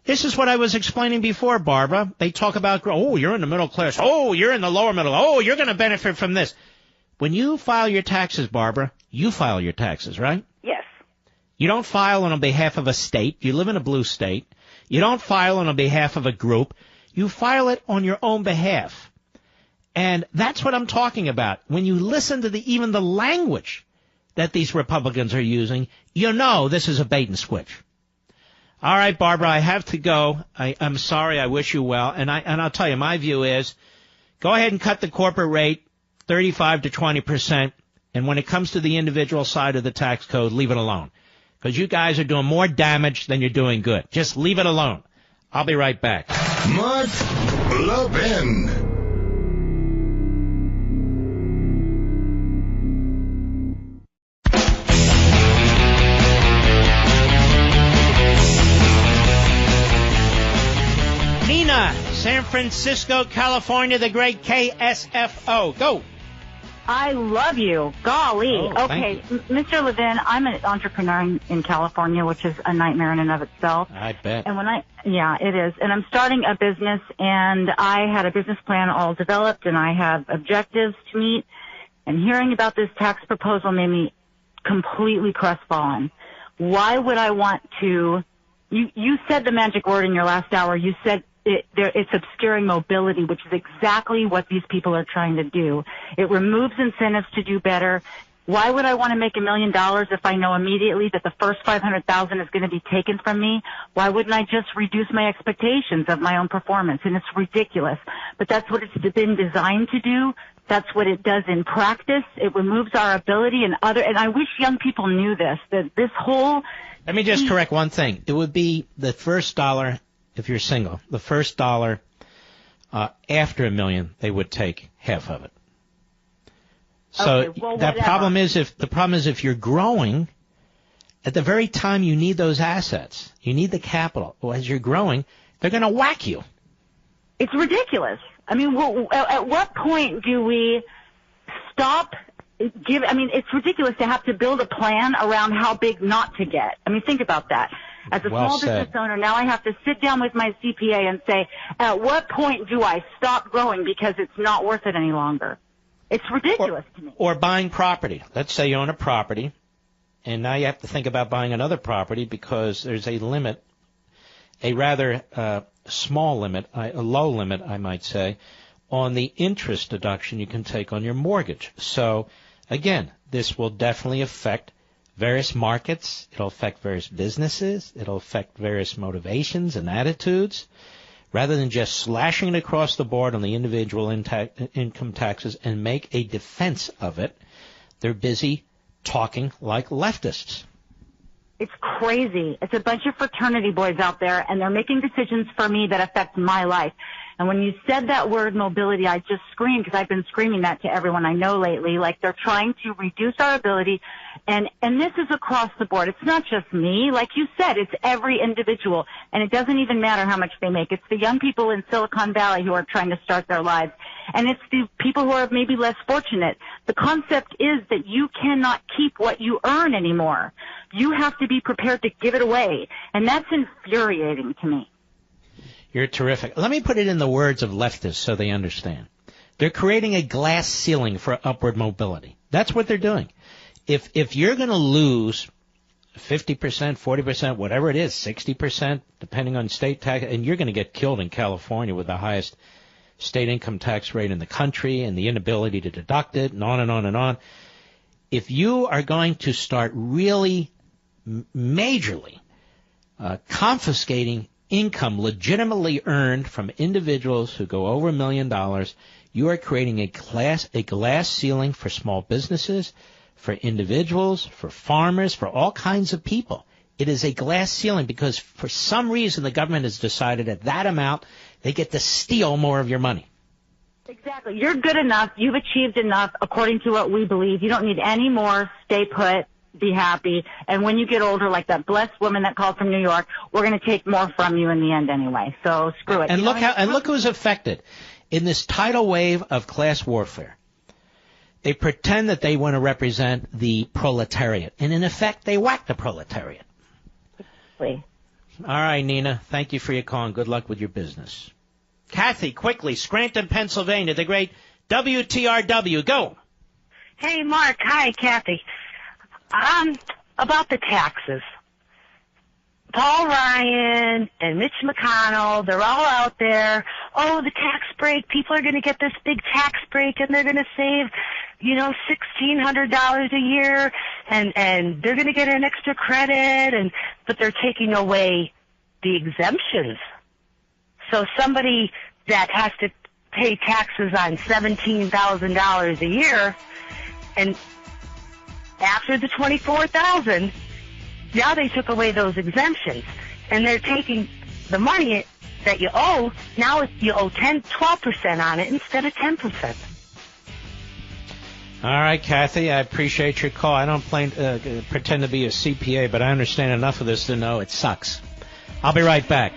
This is what I was explaining before, Barbara. They talk about, oh, you're in the middle class. Oh, you're in the lower middle. Oh, you're going to benefit from this. When you file your taxes, Barbara, you file your taxes, right? Yes. You don't file on behalf of a state. You live in a blue state. You don't file on behalf of a group. You file it on your own behalf. And that's what I'm talking about. When you listen to even the language that these Republicans are using, you know this is a bait and switch. All right, Barbara, I have to go. I'm sorry. I wish you well. And I'll tell you, my view is go ahead and cut the corporate rate 35 to 20%. And when it comes to the individual side of the tax code, leave it alone. Because you guys are doing more damage than you're doing good. Just leave it alone. I'll be right back. Mark Levin. Nina, San Francisco, California, the great KSFO. Go. I love you. Golly. Oh, okay, Mr. Levin, I'm an entrepreneur in California, which is a nightmare in and of itself. I bet. And yeah, it is. And I'm starting a business, and I had a business plan all developed, and I have objectives to meet. And hearing about this tax proposal made me completely crestfallen. Why would I want to? You said the magic word in your last hour. You said it's obscuring mobility, which is exactly what these people are trying to do. It removes incentives to do better. Why would I want to make $1 million if I know immediately that the first $500,000 is going to be taken from me? Why wouldn't I just reduce my expectations of my own performance? And it's ridiculous. But that's what it's been designed to do. That's what it does in practice. It removes our ability and I wish young people knew this, that this whole... Let me just correct one thing. It would be the first dollar, if you're single, the first dollar after $1 million, they would take half of it. So okay, well, the problem is if you're growing, at the very time you need those assets, you need the capital. Well, as you're growing, they're going to whack you. It's ridiculous. I mean, at what point do we stop? It's ridiculous to have to build a plan around how big not to get. I mean, think about that. As a small business owner, now I have to sit down with my CPA and say, at what point do I stop growing because it's not worth it any longer? It's ridiculous to me. Or buying property. Let's say you own a property, and now you have to think about buying another property because there's a limit, a rather small limit, a low limit, I might say, on the interest deduction you can take on your mortgage. So, again, this will definitely affect various markets. It'll affect various businesses. It'll affect various motivations and attitudes. Rather than just slashing it across the board on the individual income taxes and make a defense of it, they're busy talking like leftists. It's crazy. It's a bunch of fraternity boys out there, and they're making decisions for me that affect my life. And when you said that word mobility, I just screamed because I've been screaming that to everyone I know lately. Like they're trying to reduce our ability. And this is across the board. It's not just me. Like you said, it's every individual. And it doesn't even matter how much they make. It's the young people in Silicon Valley who are trying to start their lives. And it's the people who are maybe less fortunate. The concept is that you cannot keep what you earn anymore. You have to be prepared to give it away. And that's infuriating to me. You're terrific. Let me put it in the words of leftists so they understand. They're creating a glass ceiling for upward mobility. That's what they're doing. If you're going to lose 50%, 40%, whatever it is, 60%, depending on state tax, and you're going to get killed in California with the highest state income tax rate in the country and the inability to deduct it, and on and on and on. If you are going to start really majorly confiscating income legitimately earned from individuals who go over $1 million, You are creating a glass ceiling for small businesses, for individuals, for farmers, for all kinds of people. It is a glass ceiling because for some reason the government has decided at that amount they get to steal more of your money. Exactly. You're good enough. You've achieved enough according to what we believe. You don't need any more. Stay put. Be happy. And when you get older, like that blessed woman that called from New York, we're going to take more from you in the end anyway. So screw it. And look who's affected in this tidal wave of class warfare. They pretend that they want to represent the proletariat, and in effect, they whack the proletariat. Please. All right, Nina. Thank you for your call, and good luck with your business. Kathy, quickly, Scranton, Pennsylvania, the great WTRW. Go. Hey, Mark. Hi, Kathy. About the taxes. Paul Ryan and Mitch McConnell, they're all out there. Oh, the tax break. People are going to get this big tax break, and they're going to save, $1,600 a year, and they're going to get an extra credit, but they're taking away the exemptions. So somebody that has to pay taxes on $17,000 a year, and after the $24,000, now they took away those exemptions, and they're taking the money that you owe. Now you owe 12% on it instead of 10%. All right, Kathy, I appreciate your call. I don't pretend to be a CPA, but I understand enough of this to know it sucks. I'll be right back.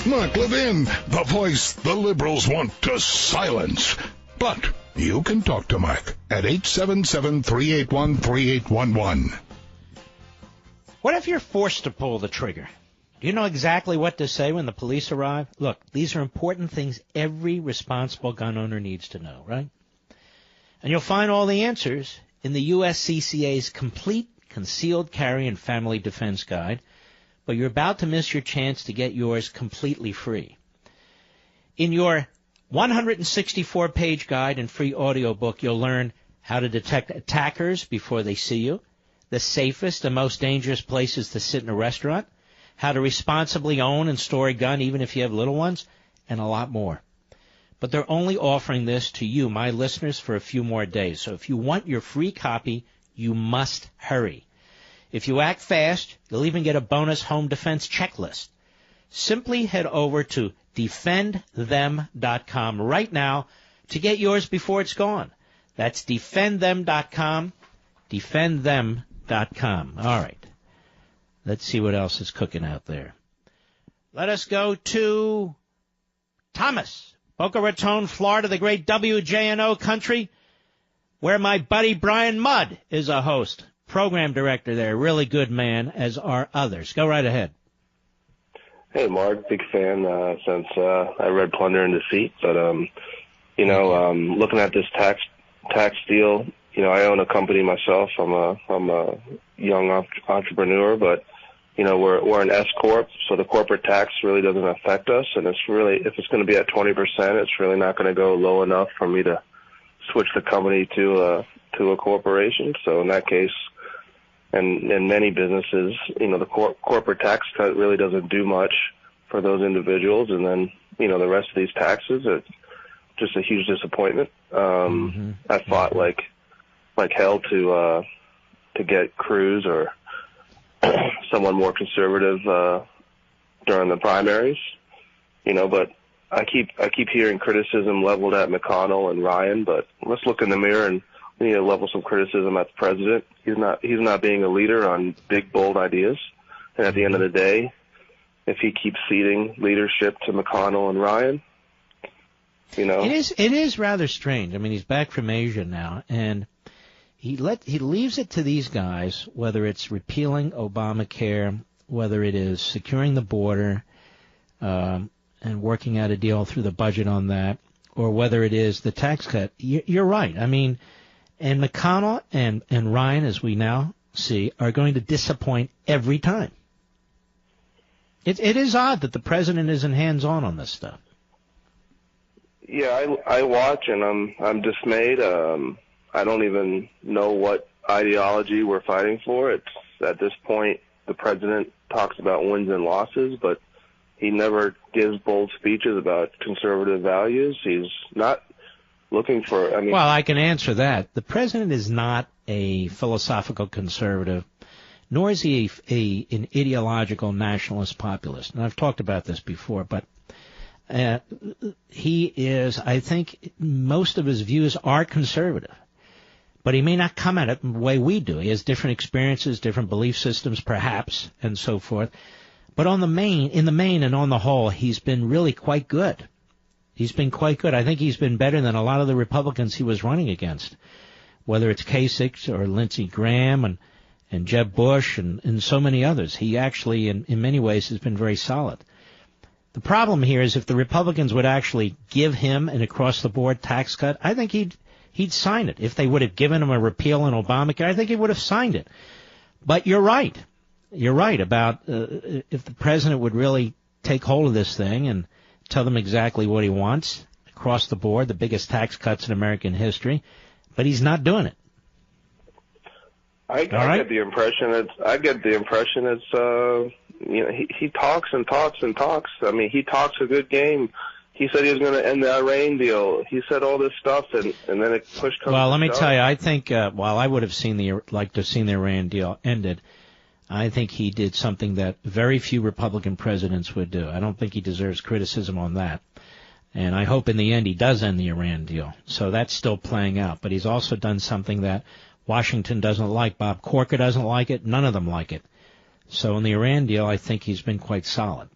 Mark Levin, the voice the liberals want to silence. But you can talk to Mark at 877-381-3811. What if you're forced to pull the trigger? Do you know exactly what to say when the police arrive? Look, these are important things every responsible gun owner needs to know, right? And you'll find all the answers in the USCCA's complete concealed carry and family defense guide, but you're about to miss your chance to get yours completely free. In your 164-page guide and free audiobook, you'll learn how to detect attackers before they see you, the safest and most dangerous places to sit in a restaurant, how to responsibly own and store a gun even if you have little ones, and a lot more. But they're only offering this to you, my listeners, for a few more days. So if you want your free copy, you must hurry. If you act fast, you'll even get a bonus home defense checklist. Simply head over to defendthem.com right now to get yours before it's gone. That's defendthem.com, defendthem.com. All right. Let's see what else is cooking out there. Let us go to Thomas, Boca Raton, Florida, the great WJNO country, where my buddy Brian Mudd is a host. Program director there, really good man, as are others. Go right ahead. Hey, Mark, big fan since I read Plunder and Deceit. But, looking at this tax deal, I own a company myself. I'm a young entrepreneur, but, we're an S Corp, so the corporate tax really doesn't affect us. And it's really, if it's going to be at 20%, it's really not going to go low enough for me to switch the company to a corporation. So in that case, and in many businesses, the corporate tax cut really doesn't do much for those individuals. And then, the rest of these taxes, it's just a huge disappointment. I fought like hell to get Cruz or someone more conservative during the primaries, but I keep hearing criticism leveled at McConnell and Ryan, but let's look in the mirror and we need to level some criticism at the president. He's not being a leader on big, bold ideas. And at the end of the day, if he keeps ceding leadership to McConnell and Ryan, It is rather strange. I mean, he's back from Asia now, and he leaves it to these guys, whether it's repealing Obamacare, whether it is securing the border, and working out a deal through the budget on that, or whether it is the tax cut. You're right. I mean, and McConnell and Ryan, as we now see, are going to disappoint every time. It is odd that the president isn't hands-on this stuff. Yeah, I watch and I'm dismayed. I don't even know what ideology we're fighting for. It's at this point the president talks about wins and losses, but he never gives bold speeches about conservative values. He's not looking for. Well, I can answer that. The president is not a philosophical conservative, nor is he an ideological nationalist populist. And I've talked about this before, but he is, I think, most of his views are conservative. But he may not come at it the way we do. He has different experiences, different belief systems, perhaps, and so forth. But in the main and on the whole, he's been really quite good. He's been quite good. I think he's been better than a lot of the Republicans he was running against, whether it's Kasich or Lindsey Graham and Jeb Bush and so many others. He actually, in many ways, has been very solid. The problem here is if the Republicans would actually give him an across-the-board tax cut, I think he'd sign it. If they would have given him a repeal in Obamacare, I think he would have signed it. But you're right. You're right about if the president would really take hold of this thing and tell them exactly what he wants across the board, the biggest tax cuts in American history, but he's not doing it. I get the impression it's he talks and talks and talks. I mean, he talks a good game. He said he was going to end the Iran deal. He said all this stuff, and then it push comes. Well, let me tell you, I think while I would have liked to have seen the Iran deal ended, I think he did something that very few Republican presidents would do. I don't think he deserves criticism on that. And I hope in the end he does end the Iran deal. So that's still playing out. But he's also done something that Washington doesn't like. Bob Corker doesn't like it. None of them like it. So in the Iran deal, I think he's been quite solid.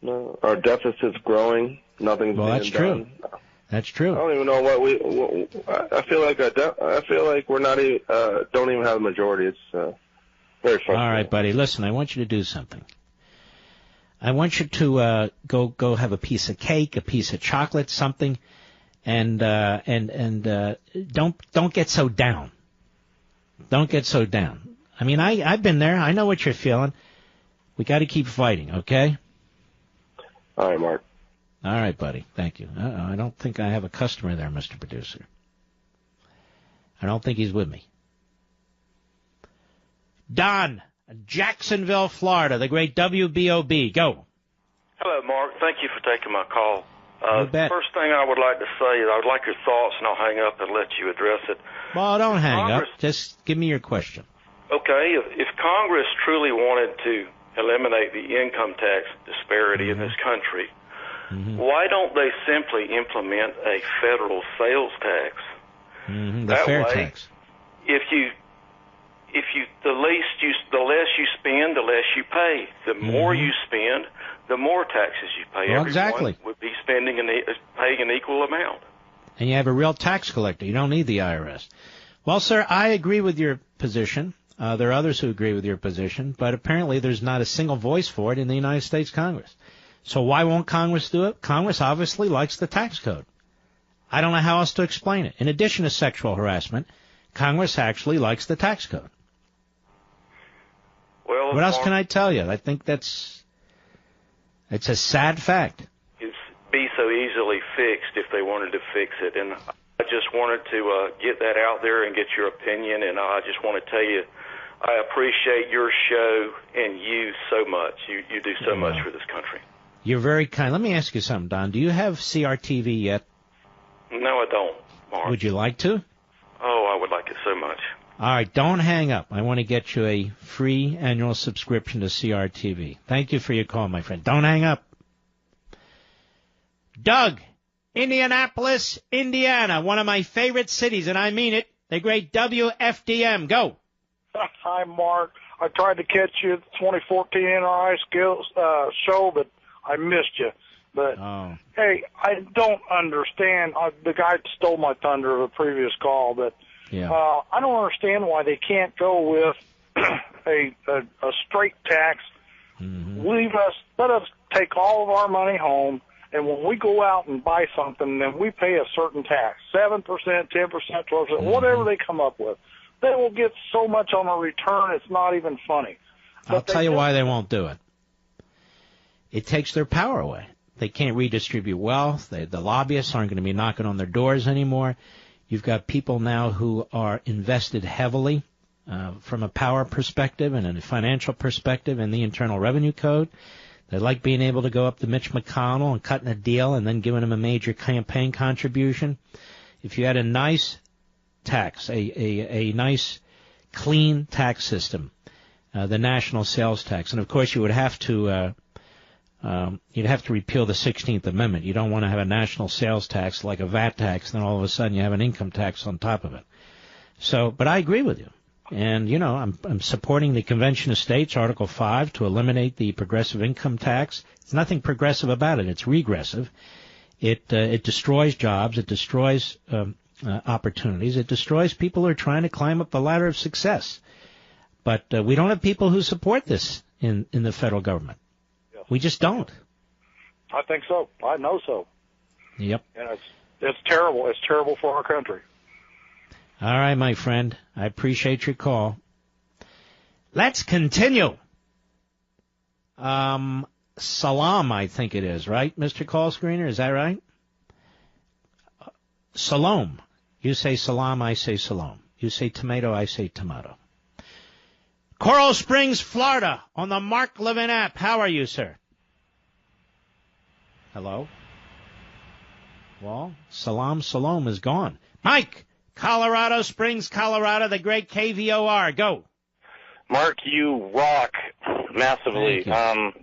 No, our deficit's growing. Nothing's being that's done. True. That's true. I don't even know I feel like we're not even, don't even have a majority. It's very frustrating. All right, buddy. Listen, I want you to do something. I want you to go have a piece of cake, a piece of chocolate, something, and don't get so down. Don't get so down. I mean, I've been there. I know what you're feeling. We got to keep fighting, okay? All right, Mark. All right, buddy. Thank you. I don't think I have a customer there, Mr. Producer. I don't think he's with me. Don, Jacksonville, Florida, the great WBOB. Go. Hello, Mark. Thank you for taking my call. You bet. First thing I would like to say is I would like your thoughts, and I'll hang up and let you address it. Well, don't hang up. Just give me your question. Okay. If Congress truly wanted to eliminate the income tax disparity in this country, why don't they simply implement a federal sales tax? The fair tax. The less you spend, the less you pay. The more you spend, the more taxes you pay. Well, exactly. Everyone would be paying an equal amount. And you have a real tax collector. You don't need the IRS. Well, sir, I agree with your position. There are others who agree with your position, but apparently there's not a single voice for it in the United States Congress. So why won't Congress do it? Congress obviously likes the tax code. I don't know how else to explain it. In addition to sexual harassment, Congress actually likes the tax code. Well, what else can I tell you? I think it's a sad fact. It'd be so easily fixed if they wanted to fix it, and I just wanted to get that out there and get your opinion, and I just want to tell you I appreciate your show and you so much. You do so much for this country. You're very kind. Let me ask you something, Don. Do you have CRTV yet? No, I don't, Mark. Would you like to? Oh, I would like it so much. All right, don't hang up. I want to get you a free annual subscription to CRTV. Thank you for your call, my friend. Don't hang up. Doug, Indianapolis, Indiana, one of my favorite cities, and I mean it. The great WFDM. Go. Hi, Mark. I tried to catch you at the 2014 NRI skills show, but I missed you. But, hey, I don't understand. The guy stole my thunder of a previous call, but I don't understand why they can't go with a straight tax. Let us take all of our money home, and when we go out and buy something, then we pay a certain tax, 7%, 10%, 12%, whatever they come up with. They will get so much on a return, it's not even funny. I'll tell you why they won't do it. It takes their power away. They can't redistribute wealth. The lobbyists aren't going to be knocking on their doors anymore. You've got people now who are invested heavily from a power perspective and a financial perspective in the Internal Revenue Code. They like being able to go up to Mitch McConnell and cutting a deal and then giving him a major campaign contribution. If you had a nice tax, a nice, clean tax system, the national sales tax, and of course you would have to you'd have to repeal the 16th Amendment. You don't want to have a national sales tax like a VAT tax, then all of a sudden you have an income tax on top of it. So, but I agree with you. And, you know, I'm supporting the Convention of States, Article 5, to eliminate the progressive income tax. There's nothing progressive about it. It's regressive. It destroys jobs. It destroys opportunities. It destroys people who are trying to climb up the ladder of success. But we don't have people who support this in the federal government. Yes. We just don't. I think so. I know so. Yep. And it's terrible. It's terrible for our country. All right, my friend. I appreciate your call. Let's continue. Salam, I think it is, right, Mr. Call Screener? Is that right? Salam. You say salam, I say salam. You say tomato, I say tomato. Coral Springs, Florida, on the Mark Levin app. How are you, sir? Hello? Well, salam is gone. Mike! Colorado Springs, Colorado, the great KVOR. Go. Mark, you rock massively.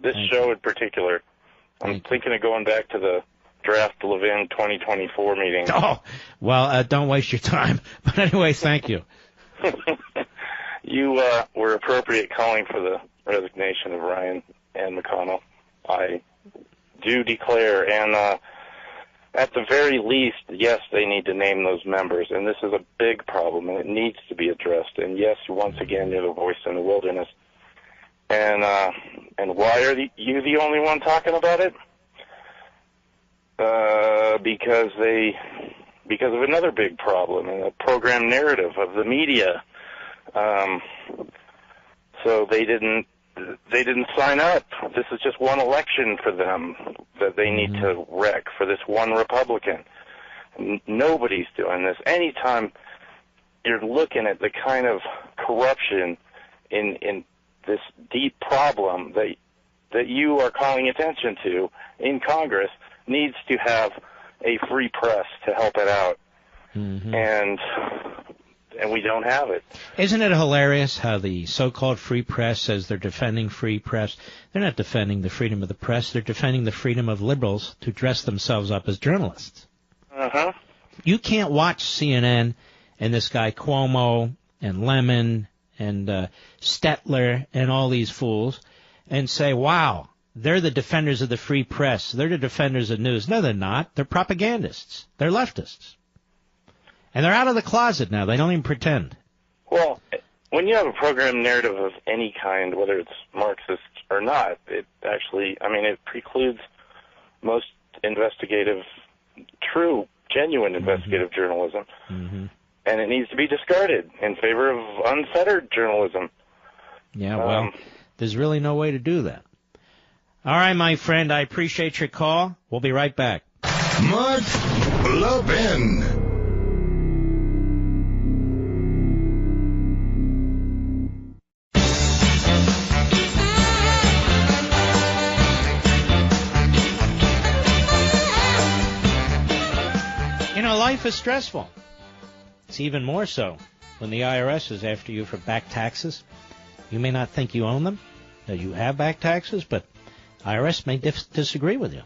This show in particular. I'm thinking of going back to the Draft Levin 2024 meeting. Oh, well, don't waste your time. But anyway, thank you. You were appropriate calling for the resignation of Ryan and McConnell. I do declare, and at the very least, yes, they need to name those members, and this is a big problem, and it needs to be addressed. And yes, once again, you're the voice in the wilderness. And why are you the only one talking about it? Because of another big problem, and a program narrative of the media. So they didn't sign up. This is just one election for them that they need to wreck for this one Republican. Nobody's doing this. Anytime you're looking at the kind of corruption in this deep problem that you are calling attention to in Congress, needs to have a free press to help it out. And we don't have it. Isn't it hilarious how the so-called free press says they're defending free press? They're not defending the freedom of the press. They're defending the freedom of liberals to dress themselves up as journalists. You can't watch CNN and this guy Cuomo and Levin and Stetler and all these fools and say, wow, they're the defenders of the free press. They're the defenders of news. No, they're not. They're propagandists. They're leftists. And they're out of the closet now. They don't even pretend. Well, when you have a program narrative of any kind, whether it's Marxist or not, it actually, it precludes most investigative, true, genuine investigative journalism. And it needs to be discarded in favor of unfettered journalism. Yeah, well, there's really no way to do that. All right, my friend, I appreciate your call. We'll be right back. Mark Levin. Life is stressful. It's even more so when the IRS is after you for back taxes. You may not think you own them, that you have back taxes, but IRS may disagree with you.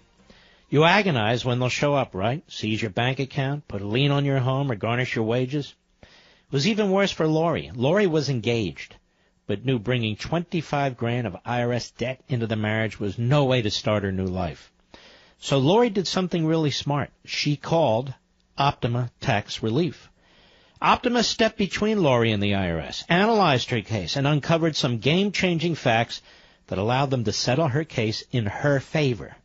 You agonize when they'll show up, right? Seize your bank account, put a lien on your home, or garnish your wages. It was even worse for Lori. Lori was engaged, but knew bringing $25,000 of IRS debt into the marriage was no way to start her new life. So Lori did something really smart. She called Optima Tax Relief. Optima stepped between Lori and the IRS, analyzed her case, and uncovered some game-changing facts that allowed them to settle her case in her favor.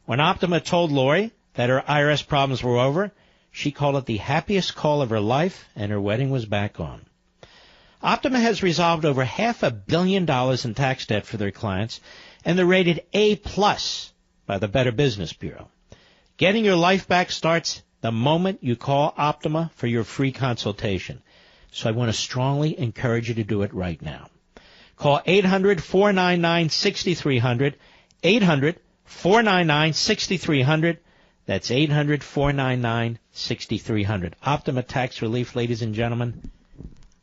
When Optima told Lori that her IRS problems were over, she called it the happiest call of her life, and her wedding was back on. Optima has resolved over $500 million in tax debt for their clients, and they're rated A+ by the Better Business Bureau. Getting your life back starts the moment you call Optima for your free consultation. So I want to strongly encourage you to do it right now. Call 800-499-6300, 800-499-6300. That's 800-499-6300. Optima Tax Relief, ladies and gentlemen,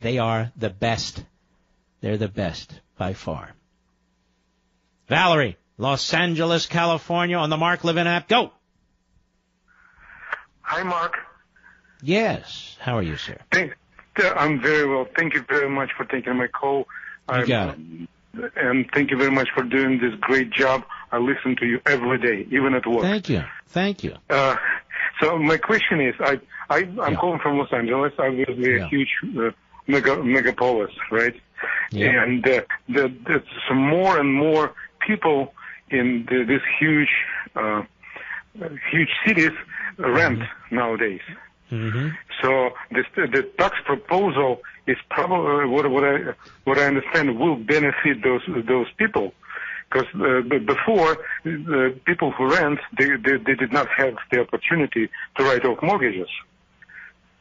they are the best. They're the best by far. Valerie, Los Angeles, California, on the Mark Levin app. Go. Hi, Mark. Yes. How are you, sir? I'm very well. Thank you very much for taking my call. You got it. And thank you very much for doing this great job. I listen to you every day, even at work. Thank you. Thank you. So my question is, I'm calling from Los Angeles, obviously a huge megapolis, right? Yeah. And there's more and more people in these huge cities rent nowadays. Mm-hmm. So the tax proposal is probably what I understand will benefit those people, because before the people who rent they did not have the opportunity to write off mortgages,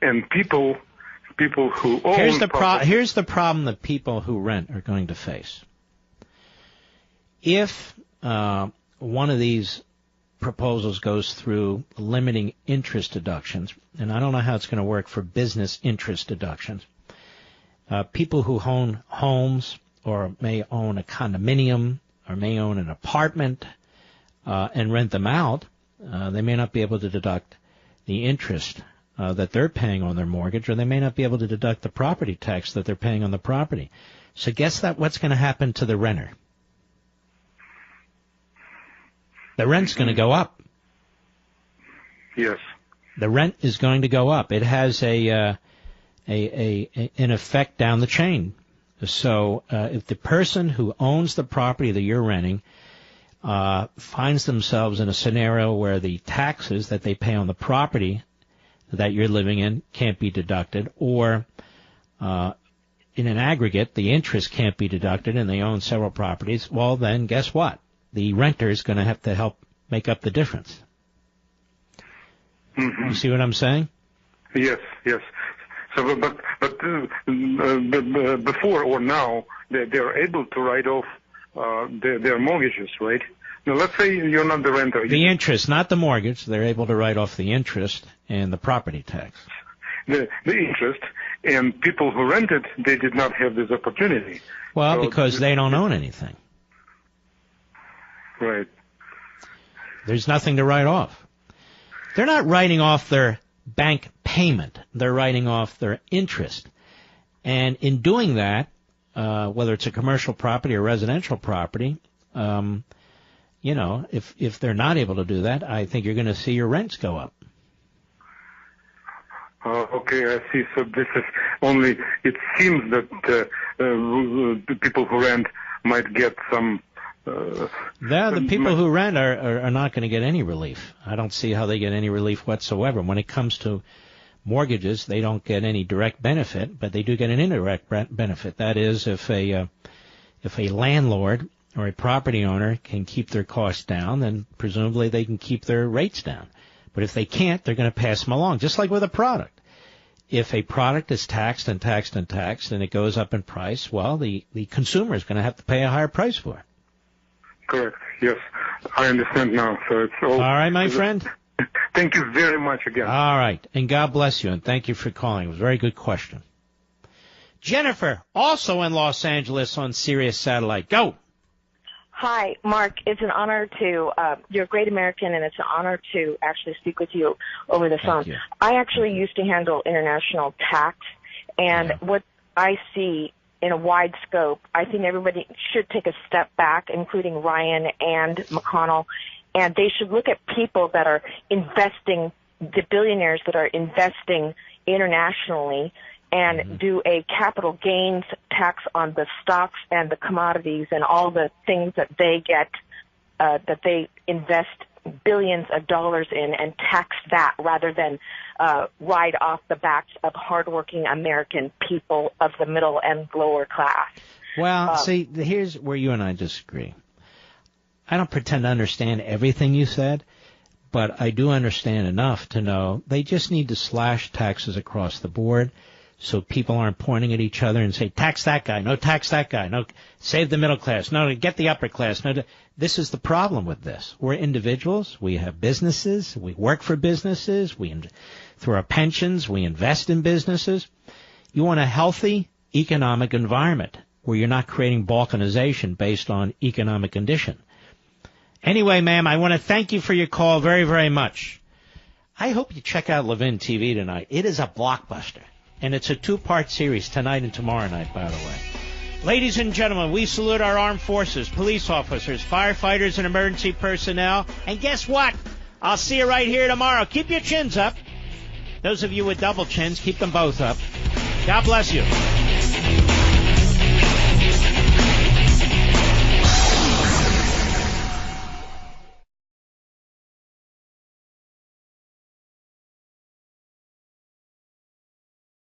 and people who own here's the problem that people who rent are going to face. If one of these proposals goes through limiting interest deductions, and I don't know how it's going to work for business interest deductions. People who own homes or may own a condominium or may own an apartment and rent them out, they may not be able to deduct the interest that they're paying on their mortgage, or they may not be able to deduct the property tax that they're paying on the property. So guess what's going to happen to the renter? The rent's going to go up. Yes. The rent is going to go up. It has an effect down the chain. So if the person who owns the property that you're renting finds themselves in a scenario where the taxes that they pay on the property that you're living in can't be deducted, or in an aggregate the interest can't be deducted and they own several properties, well then guess what? The renter is going to have to help make up the difference. Mm-hmm. You see what I'm saying? Yes. So, but before or now, they're able to write off their mortgages, right? Now, let's say you're not the renter. The interest, not the mortgage. They're able to write off the interest and the property tax. The interest, and people who rented, they did not have this opportunity. Well, so because they don't own anything. Right. There's nothing to write off. They're not writing off their bank payment. They're writing off their interest. And in doing that, whether it's a commercial property or residential property, if they're not able to do that, I think you're going to see your rents go up. Okay, I see. So this is only, it seems that the people who rent might get some... the people who rent are not going to get any relief. I don't see how they get any relief whatsoever. When it comes to mortgages, they don't get any direct benefit, but they do get an indirect benefit. That is, if a landlord or a property owner can keep their costs down, then presumably they can keep their rates down. But if they can't, they're going to pass them along, just like with a product. If a product is taxed and taxed and taxed and it goes up in price, well, the consumer is going to have to pay a higher price for it. Correct. Yes, I understand now. So it's all right, my friend. Thank you very much again. All right, and God bless you, and thank you for calling. It was a very good question. Jennifer, also in Los Angeles on Sirius Satellite. Go. Hi, Mark. It's an honor to, you're a great American, and it's an honor to actually speak with you over the phone. I actually used to handle international tax, and what I see in a wide scope, I think everybody should take a step back, including Ryan and McConnell, and they should look at people that are investing, the billionaires that are investing internationally, and do a capital gains tax on the stocks and the commodities and all the things that they get, that they invest billions of dollars in, and tax that rather than ride off the backs of hardworking American people of the middle and lower class. Well, see, here's where you and I disagree. I don't pretend to understand everything you said, But I do understand enough to know they just need to slash taxes across the board so people aren't pointing at each other and say, tax that guy, no, tax that guy, no, save the middle class, no, get the upper class. No, this is the problem with this. We're individuals. We have businesses. We work for businesses. Through our pensions, we invest in businesses. You want a healthy economic environment where you're not creating balkanization based on economic condition. Anyway, ma'am, I want to thank you for your call very, very much. I hope you check out Levin TV tonight. It is a blockbuster. And it's a 2-part series tonight and tomorrow night, by the way. Ladies and gentlemen, we salute our armed forces, police officers, firefighters, and emergency personnel. And guess what? I'll see you right here tomorrow. Keep your chins up. Those of you with double chins, keep them both up. God bless you.